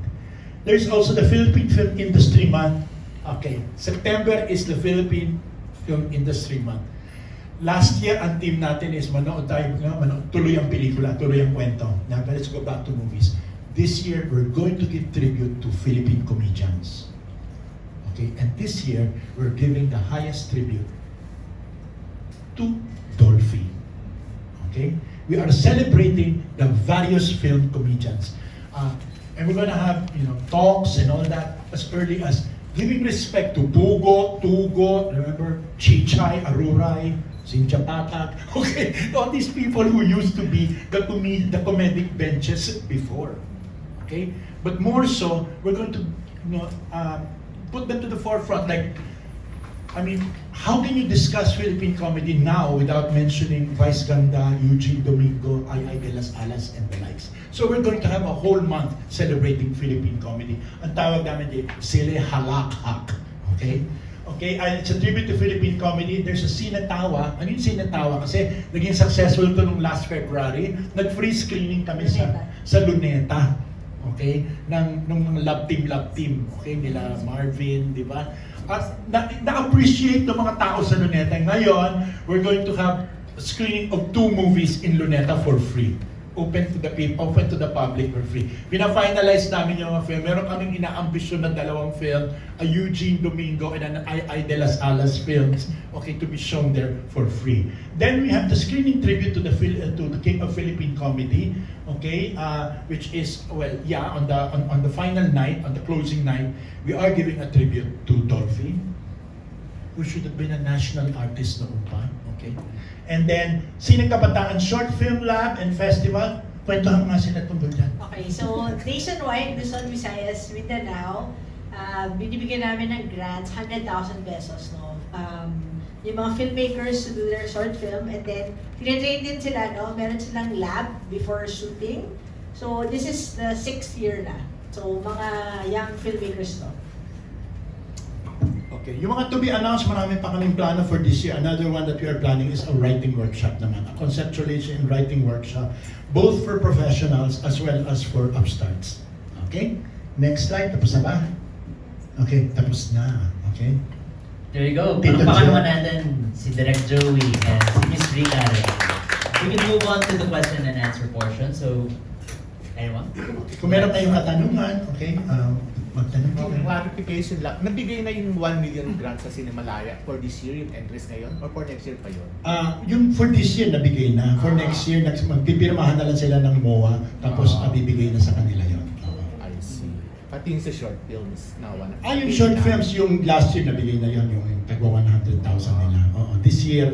There's also the Philippine Film Industry Month. Okay, September is the Philippine Film Industry Month. Last year, ang team natin is manood tayo, tuloy ang pelikula, tuloy ang kwento. Now, let's go back to movies. This year, we're going to give tribute to Philippine comedians. Okay, and this year, we're giving the highest tribute to Dolphy. Okay? We are celebrating the various film comedians. And we're gonna have, talks and all that as early as giving respect to Bugo, Tugo, remember, Chichay, Aruray, Cynthia Patak, okay, all these people who used to be the comedic benches before, okay? But more so, we're going to, put them to the forefront, like I mean, how can you discuss Philippine comedy now without mentioning Vice Ganda, Eugene Domingo, Ay de las Alas, and the likes? So we're going to have a whole month celebrating Philippine comedy. Ang tawag namin din, Sile Halakhak. Okay? Okay, it's a tribute to Philippine comedy. There's a Sinatawa. Ano yung Sinatawa? Kasi naging successful to nung last February. Nag-free screening kami sa Luneta. Okay? Ng love team. Okay? Nila Marvin, di ba? At na-appreciate ng mga tao sa Luneta. Ngayon, we're going to have a screening of 2 movies in Luneta for free. Open to the people, open to the public for free. Pina-finalize namin yung mga film. Meron kaming inaambisyon na 2 film, a Eugene Domingo and an Ay de las Alas films, okay, to be shown there for free. Then we have the screening tribute to the King of Philippine Comedy, okay, which is, well, yeah, on the final night, on the closing night, we are giving a tribute to Dolphy, who should have been a national artist noon pa, okay? And then, Sinang Kabataan Short Film Lab and Festival. Kwentuhan mga sila tungkol dyan. Okay, so nationwide, Luzon, Visayas, Mindanao, binibigyan namin ng grants, 100,000 pesos, no? Yung mga filmmakers to do their short film, and then, tinatrain din sila, no? Meron silang lab before shooting. So, this is the 6th year na. So, mga young filmmakers, no? Okay, yung mga to be announced, marami pa kaming plano for this year. Another one that we are planning is a writing workshop naman. A conceptualization and writing workshop, both for professionals as well as for upstarts. Okay? Next slide, tapos na ba? Okay, tapos na. Okay? There you go. Tito Palakpakan Joe. naman natin si Direk Joey and si Miss Rica. We can move on to the question and answer portion. So, anyone? Kung meron kayong katanungan, okay, magtanong po. Clarification lang, nabigay na yung 1 million grant sa Cinemalaya for this year, yung entries ngayon, or for next year pa yun? Yung for this year, nabigay na. For next year, magpipirmahan na lang sila ng MOA, tapos bibigay na sa kanila yon. I see. Pati yung sa short films na one. Yung short films, yung last year, nabigay na yon, yung tagwa 100,000 nila. This year,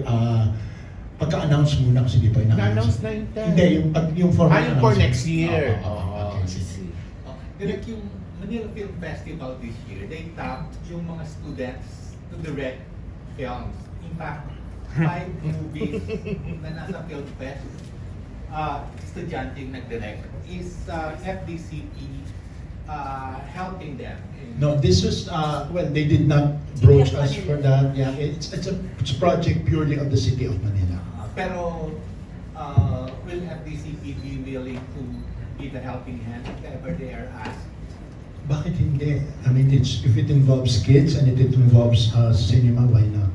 pagka-announce muna kasi di pa Na-announce na yun. Hindi, yung for yung for next year. Okay, sige. Direk, yung Manila Film Festival this year, they tapped yung mga students to direct films. In fact, 5 movies na nasa Film Fest, estudyante yung nag-direct, is FDCP helping them? No, this was, well, they did not broach us for that. Yeah, it's a project purely of the city of Manila. Pero, will FDCP be willing to be the helping hand if ever they are asked? Bakit hindi? I mean, if it involves kids and it involves cinema, why not?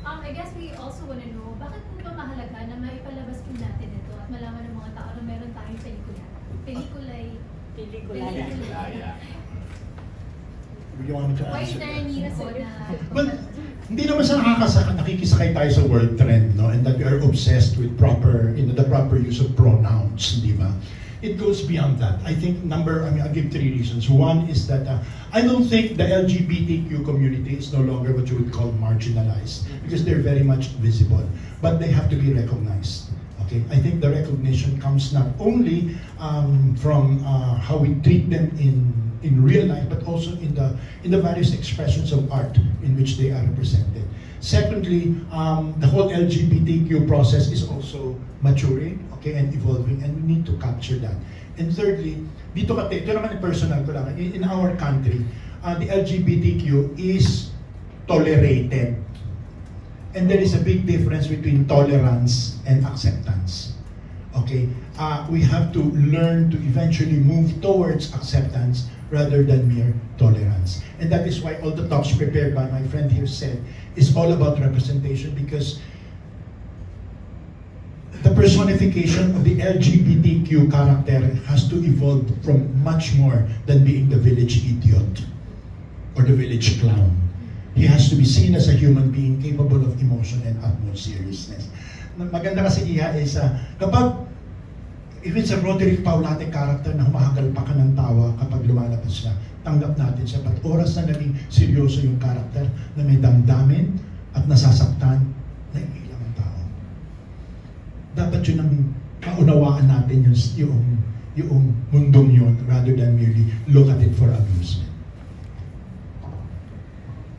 I guess we also want to know, bakit po ba mahalaga na maipalabas po natin ito at malaman ng mga tao na meron tayong PeliKULAYa. You want me to Why is answer there a need po na... Well, hindi naman sa nakikisakay tayo sa world trend, no? And that we are obsessed with the proper use of pronouns, di ba? It goes beyond that. I think I'll give 3 reasons. One is that I don't think the LGBTQ community is no longer what you would call marginalized, because they're very much visible, but they have to be recognized. Okay, I think the recognition comes not only from how we treat them in real life, but also in the various expressions of art in which they are represented. Secondly, the whole LGBTQ process is also maturing, okay, and evolving, and we need to capture that. And thirdly, ito naman personal ko lang, in our country, the LGBTQ is tolerated. And there is a big difference between tolerance and acceptance. Okay, we have to learn to eventually move towards acceptance rather than mere tolerance. And that is why all the talks prepared by my friend here said is all about representation, because the personification of the LGBTQ character has to evolve from much more than being the village idiot or the village clown. He has to be seen as a human being capable of emotion and utmost seriousness. Maganda kasi Iha is if it's a Roderick Paulate character na humahagal pa ka ng tawa kapag lumalabas siya, tanggap natin siya. But oras na naging seryoso yung character na may damdamin at nasasaktan, naiilang ang tao. Dapat yun ang kaunawaan natin yung mundong yun rather than merely look at it for amusement.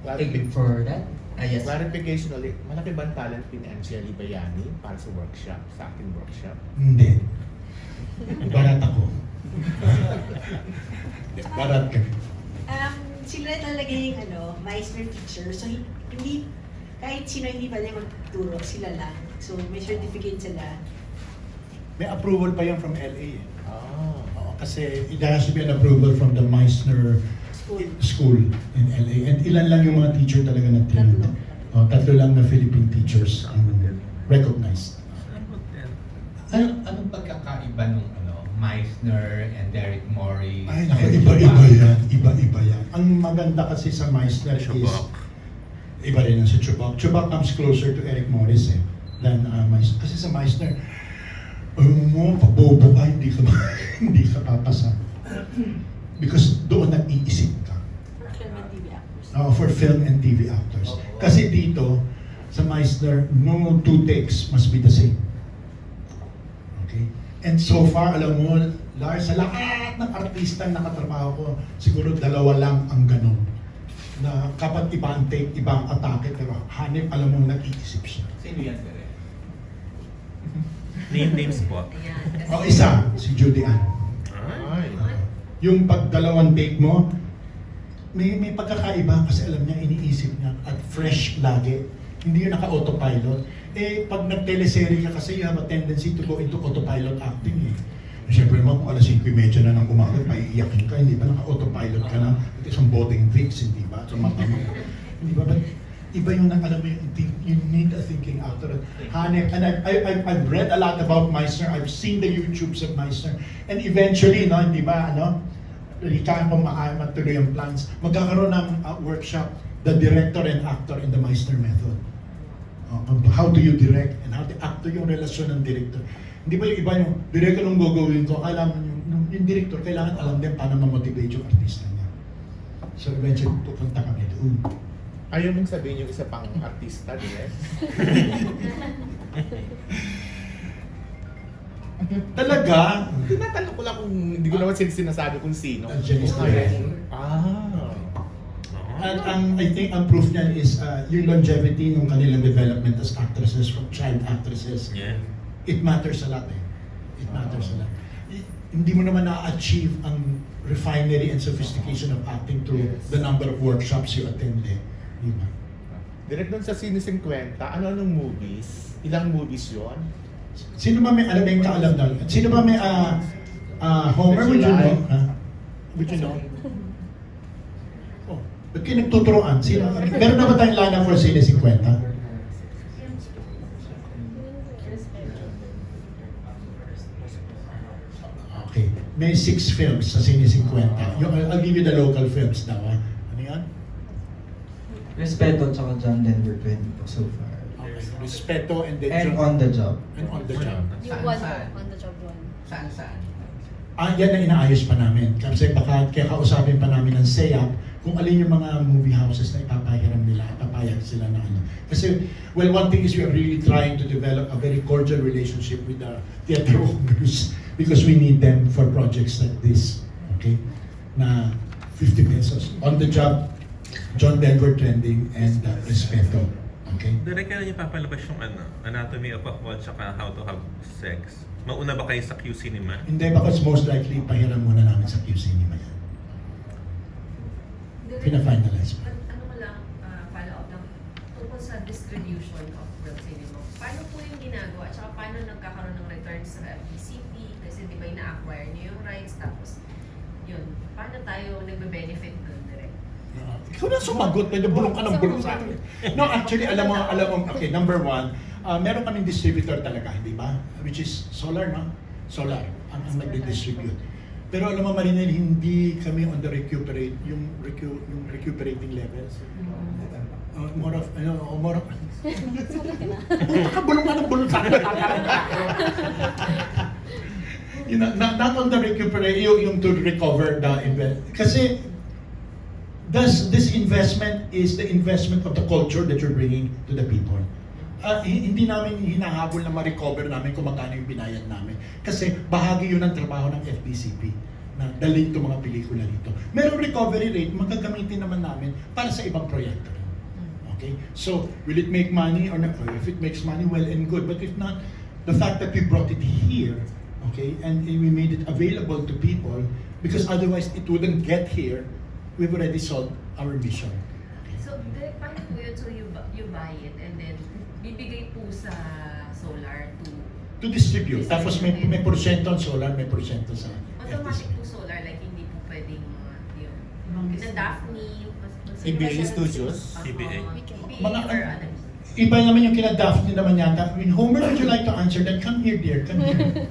Thank you for that. Yes. Clarification ulit, malaki ba ang talent ni Angeli Bayani para sa workshop, sa ating workshop? Hindi. Barat ako. Barat kami. Sila talaga yung Meissner teacher. So, hindi, kahit sino hindi pa niya magturo, sila lang. So, may certificate sila. May approval pa yan from LA. Ah. Oo, kasi there has to be an approval from the Meissner School in LA. And ilan lang yung mga teacher talaga na trained. Tatlo lang na Philippine teachers ang recognized. Anong pagkakaiba nung Meissner and Derek Morris? Ay, naku, iba-iba yan. Iba-iba yan. Ang maganda kasi sa Meissner is, iba rin ang sa Chubak. Chubak comes closer to Eric Morris than Meissner. Kasi sa Meissner, pabobo ka, hindi ka papasa. Because doon nag-iisip ka. Film and TV actors. For film and TV actors. Kasi dito, sa Meissner, no two takes must be the same. Okay? And so far, alam mo, Lars, sa lahat ng artistang nakatrabaho ko, siguro 2 lang ang ganun. Na kapag iba ang take, iba ang atake, pero hanip, alam mo, nag-iisip siya. Sino yan, Direk? Names po. Isa, si Judy Ann. Ay. Yung pag 2 take mo, may pagkakaiba kasi alam niya, iniisip niya at fresh lagi. Hindi yun naka-autopilot. Pag nag-teleserye ka kasi, you have a tendency to go into autopilot acting Siyempre naman, kung 5:30 na ng umaga, paiiyakin ka, hindi ba naka-autopilot ka na? At isang boding Vicks, hindi ba? So, hindi ba? But iba yung alam mo, you need a thinking actor. Hanep, and I've read a lot about Meissner. I've seen the YouTubes of Meissner. And eventually, hindi ba, Rica, kung matuloy ang plans, magkakaroon ng workshop, the director and actor in the Meissner method. How do you direct and how to actor yung relasyon ng director. Hindi ba yung iba yung director nung gagawin ko, kailangan yung director, kailangan alam din paano ma-motivate yung artista niya. So eventually, pupunta kami doon. Ayaw mong sabihin yung isa pang artista, Direk? Talaga? Tinatanong ko lang kung hindi ko naman sinasabi kung sino. Janice Direk. And I think ang proof niyan is yung longevity ng kanilang development as actresses, from child actresses. Yeah. It matters a lot It matters a lot. Hindi mo naman na-achieve ang refinery and sophistication of acting through the number of workshops you attend Diba? Direk doon sa Sine 50, ano-anong movies? Ilang movies yon? Sino ba may alam yung kaalam na? Sino ba may Homer, would you know? Would you know? Ba't kayo nagtuturoan? Sino? Meron na ba tayong lana for Sine 50? Okay. May 6 films sa Sine 50. I'll give you the local films now. Ano yan? Respeto tsaka John Denver 20 po so far. Okay. Respeto and then And On the Job. And On the Job. Yung one on the job one. Saan? Yan ang inaayos pa namin. Kasi kaya kausapin pa namin ng SEAP kung alin yung mga movie houses na ipapahiram nila, ipapayag sila na Kasi, well, one thing is we are really trying to develop a very cordial relationship with the theater owners because we need them for projects like this. Okay? Na 50 pesos. On the Job, John Denver Trending, and Respeto. Okay? Direk, kailan niyo papalabas yung Anatomy of a Fall tsaka How to Have Sex? Mauna ba kayo sa Q Cinema? Hindi, because most likely, pahiram muna namin sa Q Cinema yan. Pina-finalize pa. Ano ko lang, follow up lang, tungkol sa distribution of the cinema. Paano po yung ginagawa? At saka paano nagkakaroon ng returns sa FDCP? Kasi di ba ina-acquire niyo yung rights? Tapos, yun, paano tayo nagbe-benefit doon, Direk? Ikaw na sumagot, medyo bulong ka ng bulong sa akin. No, actually, alam mo, okay, number 1, meron kaming distributor talaga, di ba? Which is Solar, no? Solar, ang nagdi-distribute. Pero alam mo, Marinel, hindi kami on the yung recuperating levels. More of, more of, bulong ka ng bulong sa akin. Not on the yung to recover the investment. Kasi, this investment is the investment of the culture that you're bringing to the people. Hindi namin hinahabol na ma-recover namin kung magkano yung binayad namin. Kasi bahagi yun ng trabaho ng FDCP na dalhin itong mga pelikula dito. Merong recovery rate, magagamitin naman namin para sa ibang proyekto. Okay? So, will it make money or not? Or if it makes money, well and good. But if not, the fact that we brought it here, okay, and we made it available to people, because otherwise it wouldn't get here, we've already solved our mission. So, Direk, paano po yun? So, you buy it and then bibigay po sa solar To distribute. Tapos may porsyento on solar, may porsyento sa automatic FDCP. po solar, like hindi po pwedeng yung Daphne, PBA Studios. PBA. Mga or ano. Iba naman yung kina Daphne naman yata. I mean, Homer, would you like to answer that? Come here, dear. Come here.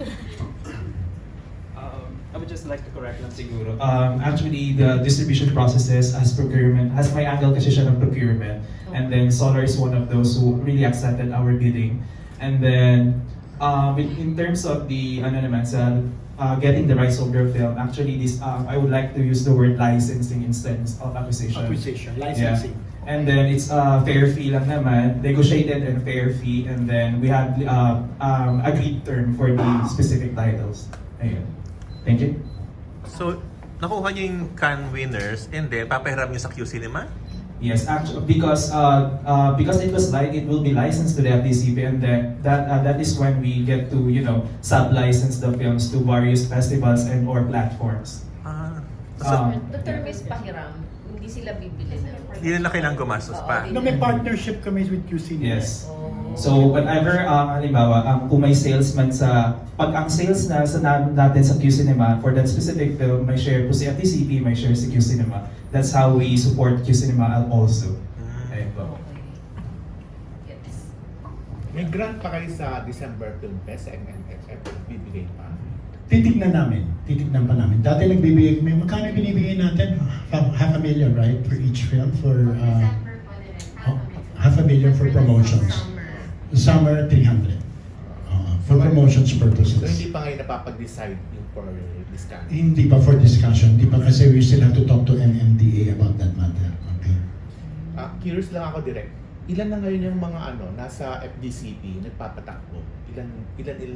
I would just like to correct lang siguro. Actually, the distribution processes as procurement, has my angle kasi siya ng procurement. And then Solar is one of those who really accepted our bidding. And then, in terms of the, getting the rights of your film, actually this, I would like to use the word licensing instead of acquisition. Acquisition, licensing. Yeah. And then it's a fair fee lang naman, negotiated and fair fee, and then we had agreed term for the specific titles. Ayun. Thank you. So, nakuha niyo yung Cannes winners and then papahiram niyo sa Q Cinema? Yes, actually, because it was like it will be licensed to the FDCP, and then that is when we get to sub-license the films to various festivals and or platforms. The term is pahiram, hindi sila bibili na. Hindi nila kailangang gumastos pa. No, may partnership kami with QC. Yes. So whenever halimbawa kung may salesman pag ang sales na natin sa Q Cinema for that specific film, may share po si FDCP, may share si Q Cinema. That's how we support Q Cinema also. Ayun po. May grant pa kayo sa December Film Fest sa MNFF? Bibigay pa? Titignan pa namin. Dati nagbibigay, magkano binibigay natin? Half a million, right? For each film? For half a million for promotions. Summer, 300. For promotions purposes. So hindi pa ngayon napapag-decide yung for discussion? Hindi pa for discussion. Hindi pa kasi we still have to talk to MMDA about that matter. Okay. Curious lang ako, Direk. Ilan na ngayon yung mga nasa FDCP, nagpapatakbo? Ilan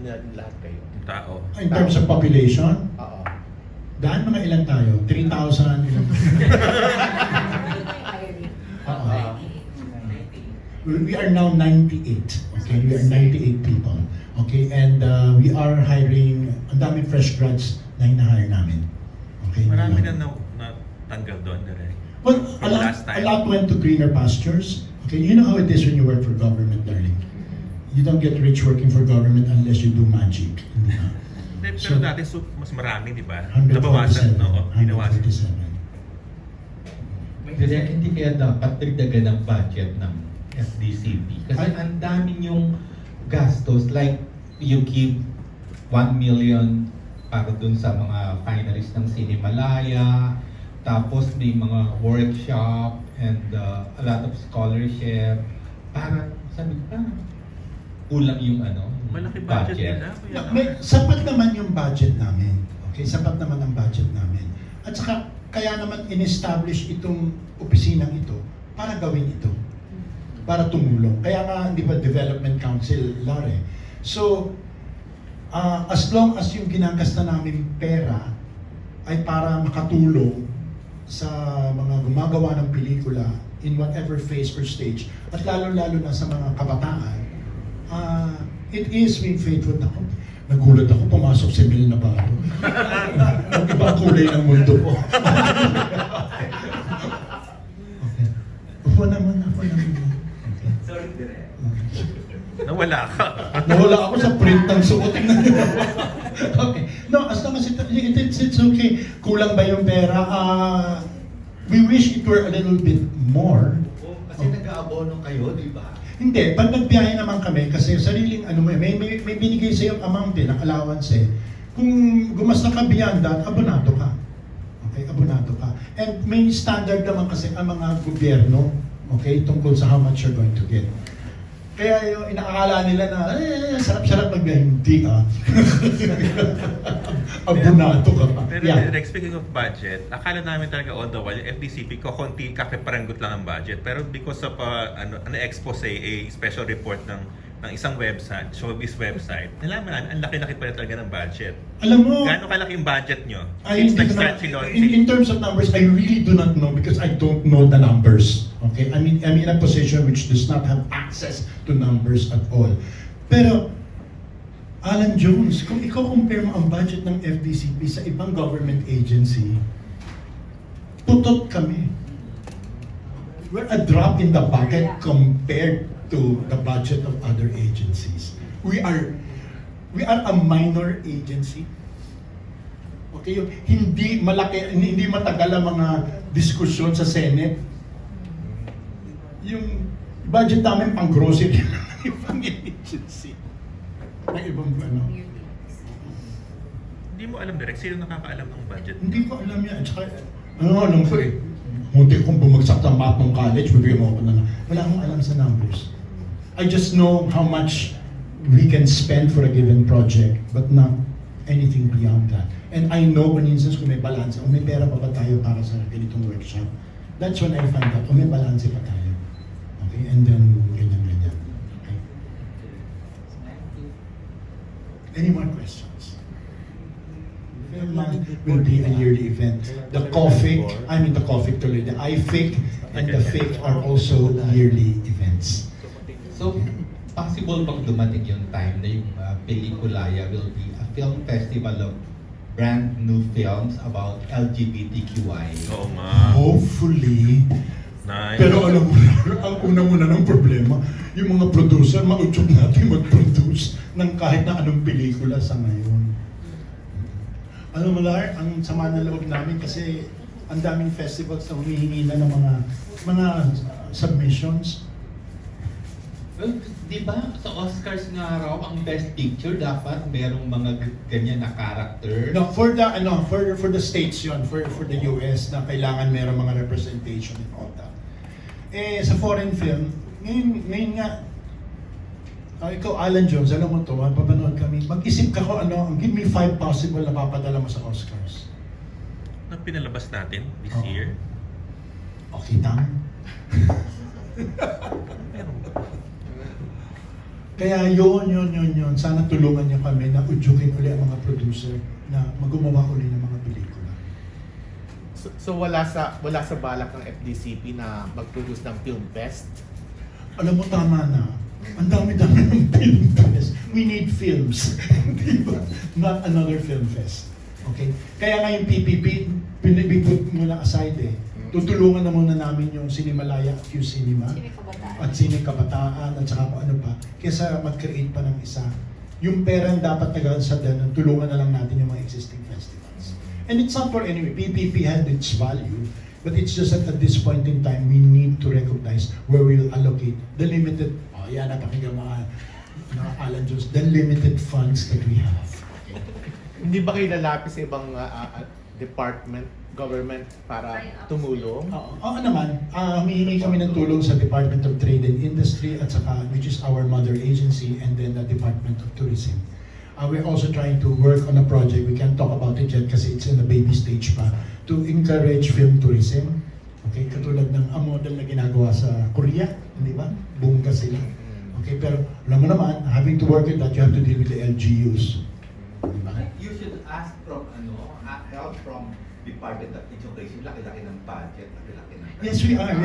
na lahat kayo? Tao. In terms of population, Oo. daan mga ilan tayo? 3,000? Ilan? We are now 98. Okay, we are 98 people. Okay, and we are hiring, ang daming fresh grads na hina-hire namin. Okay. Marami na natanggal doon, Direk. Well, a lot went to greener pastures. Okay, you know how it is when you work for government, darling. You don't get rich working for government unless you do magic. Pero dati mas marami, di ba? 147. Nabawasan, no? Binawasan. 147. Direk, hindi kaya dapat dagdagan ng budget ng FDCP? Kasi ang dami yung gastos, like you give 1 million para dun sa mga finalists ng Cinematheque, tapos may mga workshop and a lot of scholarship. Parang sabi ko, kulang yung Malaki budget nila. Sapat naman yung budget namin. Okay, sapat naman ang budget namin. At saka, kaya naman in-establish itong opisinang ito para gawin ito. Para tumulong. Kaya nga, di ba, Development Council, Lore. So, as long as yung ginagasta namin pera ay para makatulong sa mga gumagawa ng pelikula in whatever phase or stage, at lalo-lalo na sa mga kabataan, it is being faithful na ako. Nagulat ako, pumasok si Mil na bago. Ang ibang kulay ng mundo po. Okay. Upo naman. Sorry, Direk. Nawala ka. Nawala ako sa print ng suot. Okay. No, as long as it's okay. Kulang ba yung pera? We wish it were a little bit more. Kasi nag-aabono kayo, di ba? Hindi, pag nagbiyahe naman kami, kasi sariling may binigay sa iyo amount ng allowance eh. Kung gumasta ka beyond that, abonado ka. Okay, abonado ka. And may standard naman kasi ang mga gobyerno, okay, tungkol sa how much you're going to get. Kaya yung inaakala nila na, sarap-sarap magbiyahe. Hindi abonado ka pa. Pero Direk, speaking of budget, akala namin talaga all the while, yung FDCP ko, konti kape-paranggot lang ang budget. Pero because of an expose, a special report ng ng isang website, showbiz website, nalaman namin, ang laki-laki pala talaga ng budget. Alam mo, Gaano kalaki yung budget nyo? I, Since nag-start si Lord. in terms of numbers, I really do not know because I don't know the numbers. Okay, I'm in a position which does not have access to numbers at all. Pero, Alan Jones, kung ikaw compare mo ang budget ng FDCP sa ibang government agency, putot kami. We're a drop in the bucket compared to the budget of other agencies. We are a minor agency. Okay, hindi malaki, hindi matagal ang mga diskusyon sa Senate. Yung budget namin pang grocery ng ibang agency. Ng ibang ano. Hindi mo alam, Direk, sino nakakaalam ng budget? Hindi ko alam yan. Tsaka, alam ko eh. Munti kong bumagsak ng math ng college, bibigyan mo ako na. Wala akong alam sa numbers. I just know how much we can spend for a given project, but not anything beyond that. And I know when instance kung may balance, o may pera pa ba tayo para sa ganitong workshop. That's when I find out, o may balance pa tayo. Okay, and then ganyan-ganyan. Okay. Any more questions? Film Month will be a yearly event. The coffee tuloy, the IFIC and the FIC are also yearly events. So, possible pag dumating yung time na yung PeliKULAYa will be a film festival of brand new films about LGBTQI. Oo nga. Hopefully. Nice. Pero alam mo, ang una muna ng problema, yung mga producer, mautsog natin mag-produce ng kahit na anong pelikula sa ngayon. Alam mo, Lar, ang sama ng loob namin kasi ang daming festivals na humihingi na ng mga submissions. Well, di ba sa Oscars nga raw, ang Best Picture dapat merong mga ganyan na character? No, for the states yon, for the US na kailangan merong mga representation and all that. Eh, sa foreign film, ngayon nga, ikaw Alan Jones, alam mo to, papanood kami, mag-isip ka ko give me 5 possible na papadala mo sa Oscars. Na pinalabas natin this year? Okay, tama. Kaya yun. Sana tulungan niyo kami na udyukin uli ang mga producer na gumawa uli ng mga pelikula. So wala sa balak ng FDCP na mag-produce ng film fest? Alam mo, tama na. Ang dami-dami ng film fest. We need films. Diba? Not another film fest. Okay? Kaya nga yung PPP, piniput muna aside eh. Tutulungan na muna namin yung Cinematheque at Cinema at Cine Kabataan at saka kung ano pa kaysa mag-create pa ng isa. Yung perang dapat nagasadan, tulungan na lang natin yung mga existing festivals. And it's not for anyway. PPP had its value, but it's just that at this point in time, we need to recognize where we will allocate the limited, napakinggan mga Alan Jones, the limited funds that we have. Hindi ba kayo lalapit sa ibang department, government para tumulong? Oo naman. Humihingi kami ng tulong sa Department of Trade and Industry at saka, which is our mother agency, and then the Department of Tourism. We're also trying to work on a project, we can't talk about it yet kasi it's in the baby stage pa, to encourage film tourism. Okay, katulad ng model na ginagawa sa Korea, di ba? Bongga sila. Okay, pero alam mo naman, having to work with that, you have to deal with the LGUs. Diba? You should ask from help from Department of Education, laki-laki ng budget, laki-laki ng... Yes, we are.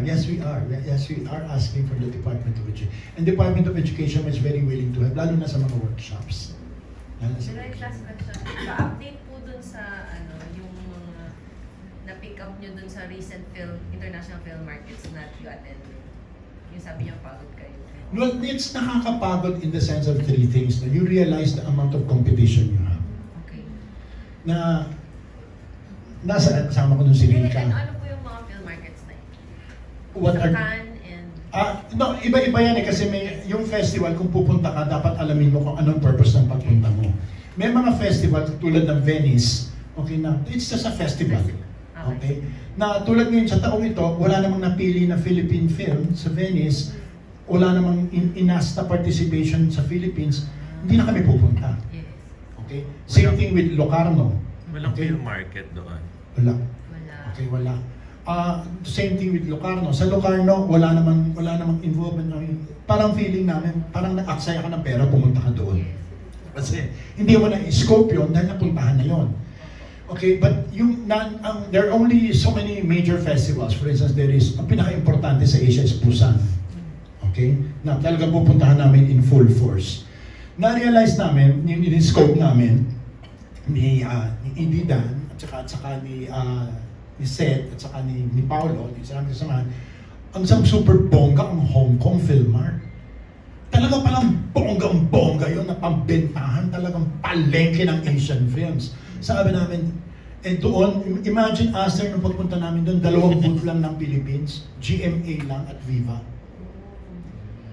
Yes, we are asking for the Department of Education. And Department of Education is very willing to help, lalo na sa mga workshops. Direct last question. Pa-update po dun sa yung mga na-pick up nyo dun sa recent international film markets that you attended. Yung sabi niyo pagod kayo. Well, it's nakakapagod in the sense of 3 things. You realize the amount of competition you have. Okay. Na kasama ko nung si Rica. Ano po yung mga film markets na yun? What Sa are... Cannes and... No, iba-iba yan kasi yung festival, kung pupunta ka, dapat alamin mo kung anong purpose ng pagpunta mo. May mga festival tulad ng Venice, okay na, it's just a festival. Okay? Na tulad ngayon sa taong ito, wala namang napili na Philippine film sa Venice, wala namang inasta participation sa Philippines, hindi na kami pupunta. Okay? Same thing with Locarno. Walang film market doon. Wala. Okay, wala. Same thing with Locarno. Sa Locarno, wala namang involvement. Parang feeling namin, parang nag-aksaya ka ng pera, pumunta ka doon. Kasi hindi mo na i-scope yun dahil napuntahan na yun. Okay, but there are only so many major festivals. For instance, ang pinaka-importante sa Asia is Busan. Okay? Na talagang pupuntahan namin in full force. Na-realize namin, yung scope namin, ni Indidan, at saka ni Seth, at saka ni Paolo, ni Sam Samahan, ang super bongga ang Hong Kong Film Mart. Talaga palang bonggang-bongga yun na pambentahan, talagang palengke ng Asian films. Sabi namin, doon, imagine Aster nung pagpunta namin doon, 2 booth lang ng Philippines, GMA lang at Viva.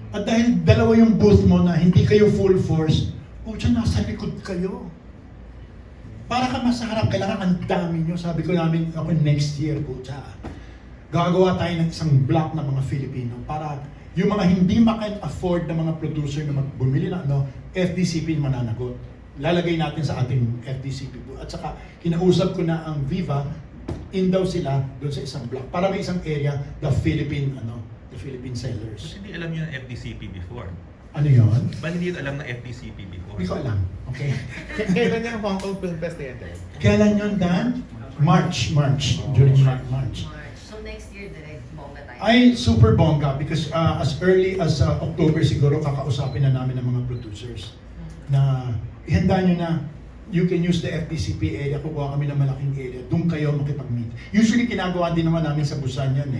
At dahil 2 yung booth mo na hindi kayo full force, dyan nasa likod kayo. Para ka sa harap, kailangan ang dami nyo. Sabi ko namin, ako next year, gagawa tayo ng isang block ng mga Filipino para yung mga hindi makan-afford na mga producer na bumili na FDCP mananagot. Lalagay natin sa ating FDCP. At saka, kinausap ko na ang Viva, in daw sila doon sa isang block. Para may isang area, the Philippine sellers. Kasi hindi alam yun ang FDCP before. Ano yun? Ba hindi yun alam ng FDCP before? Hindi ko alam. Okay. Kailan yung Hong Kong Film Fest yan? Kailan yun, Dan? March. During March. So next year, direct bongga tayo. Ay, super bongga because as early as October siguro kakausapin na namin ng mga producers na ihanda nyo na you can use the FDCP area, kukuha kami ng malaking area, doon kayo makipag-meet. Usually ginagawa din naman namin sa Busan yan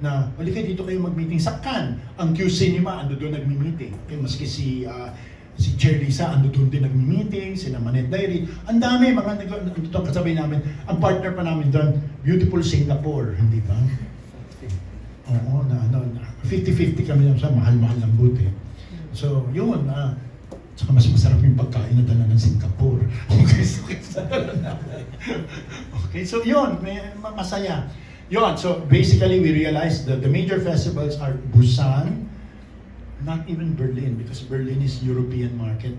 na halika dito kayo mag-meeting sa Cannes. Ang Q Cinema, ando doon nagmi-meeting. Okay, maski si Cherlisa, ando doon din nagmi-meeting, si Manet Diary. Ang dami, kasabay namin. Ang partner pa namin doon, Beautiful Singapore, hindi ba? Oo, 50-50 kami sa mahal-mahal ng buti. So, yun, saka mas masarap yung pagkain na dala ng Singapore. Okay, so yun, masaya. Yun, so basically we realized that the major festivals are Busan, not even Berlin, because Berlin is European market.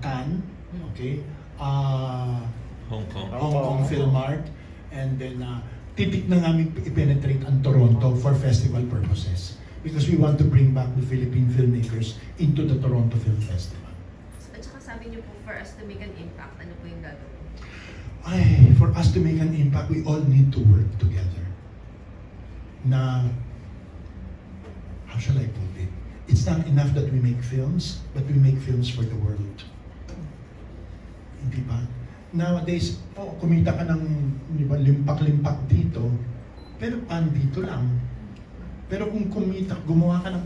Cannes, okay, Hong Kong Film Mart, and then titik na namin i-penetrate ang Toronto for festival purposes. Because we want to bring back the Philippine filmmakers into the Toronto Film Festival. At saka sabi niyo po, for us to make an impact, ano po yung gagawin? For us to make an impact, we all need to work together. How shall I put it? It's not enough that we make films, but we make films for the world. Hindi ba? Nowadays, kumita ka ng limpak-limpak dito, pero dito lang. Pero kung gumawa ka ng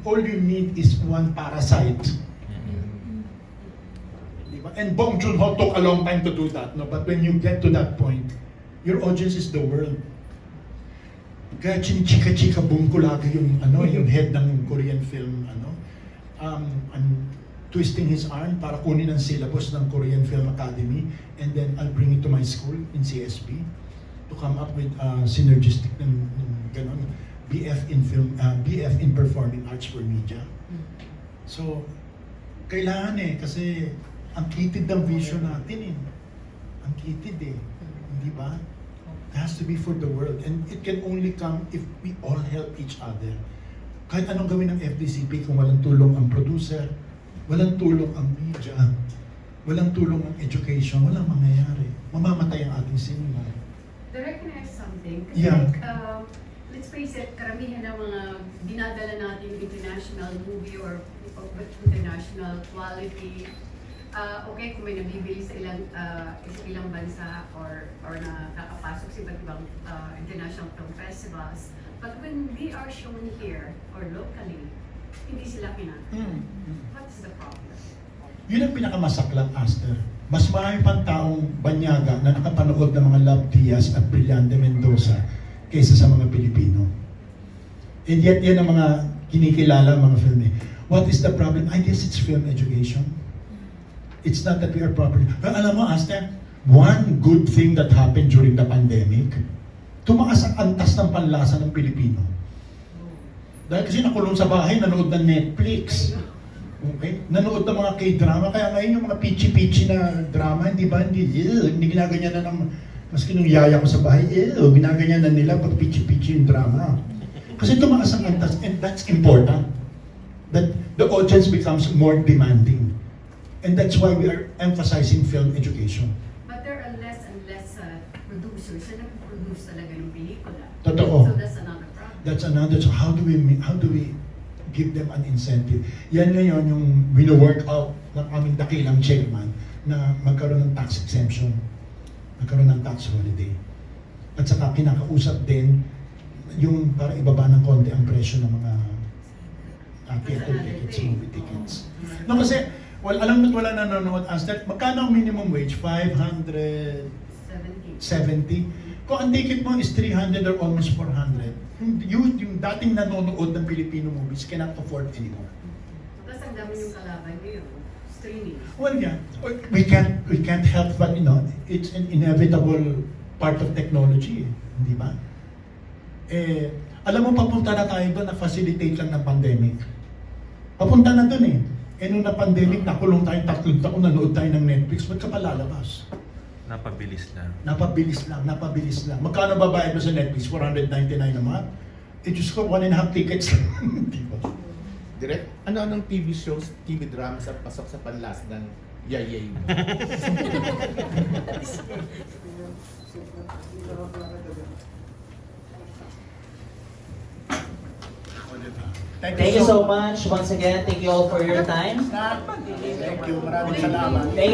all you need is one parasite. And Bong Joon-ho took a long time to do that, but when you get to that point, your audience is the world. Kaya chinichika-chika PeliKULAYa yung head ng Korean film, I'm twisting his arm para kunin ang syllabus ng Korean Film Academy, and then I'll bring it to my school in CSB to come up with synergistic ng ganon, BF in Performing Arts for Media. So, kailangan kasi ang kitid ng vision natin Ang kitid Hindi ba? It has to be for the world. And it can only come if we all help each other. Kahit anong gawin ng FDCP, kung walang tulong ang producer, walang tulong ang media, walang tulong ang education, walang mangyayari. Mamamatay ang ating cinema. Direk, can I ask something? Kasi Yeah. Let's face it, karamihan ng mga dinadala natin international movie or international quality, okay kung may nabibili sa ilang bansa or nakakapasok sa iba't ibang international film festivals, but when they are shown here or locally, hindi sila kinakita. What's the problem? Yun ang pinakamasaklang, Aster. Mas marami pang taong banyaga na nakapanood ng mga Love Diaz at Brillante Mendoza kaysa sa mga Pilipino. And yet, yan ang mga kinikilala mga film. What is the problem? I guess it's film education. It's not that we are properly... Pero alam mo, Aster, one good thing that happened during the pandemic, tumaas ang antas ng panlasa ng Pilipino. Dahil kasi nakulong sa bahay, nanood ng Netflix. Okay? Nanood ng mga K-drama, kaya ngayon yung mga pichi-pichi na drama, hindi ba? Hindi ginaganyan na ng Maski nung yaya ko sa bahay, ginaganyan na nila pag pichi-pichi yung drama. Kasi tumaas ang antas, and that's important. That the audience becomes more demanding. And that's why we are emphasizing film education. But there are less and less producers na nag-produce talaga ng pelikula. Totoo. So that's another problem. That's another, so how do we give them an incentive? Yan ngayon yung wino-work out ng aming dakilang chairman na magkaroon ng tax exemption, magkaroon ng tax holiday. At saka kinakausap din yung para ibaba ng konti ang presyo ng mga theater tickets, movie tickets. No, kasi, well, alam mo't wala nanonood, Aster, magkano ang minimum wage? 570? Kung ang ticket mo is 300 or almost 400, yung dating nanonood ng Filipino movies cannot afford anymore. Tapos ang dami yung kalaban ngayon, streaming. Well, yeah, we can't help but, it's an inevitable part of technology, di ba? Alam mo, papunta na tayo doon na facilitate lang ng pandemic. Papunta na doon nung na-pandemic, nakulong tayo 3 taon, nanood tayo ng Netflix, ba't ka pa lalabas? Napabilis lang. Napabilis lang. Magkano babayad mo sa Netflix? 499 a month? Diyos ko, 1.5 tickets lang. Di ba? Direk, ano-anong TV shows, TV dramas ang pasok sa panlas ng yayay mo? Thank you so much. Once again, thank you all for your time. Thank you. Maraming salamat. Thank you.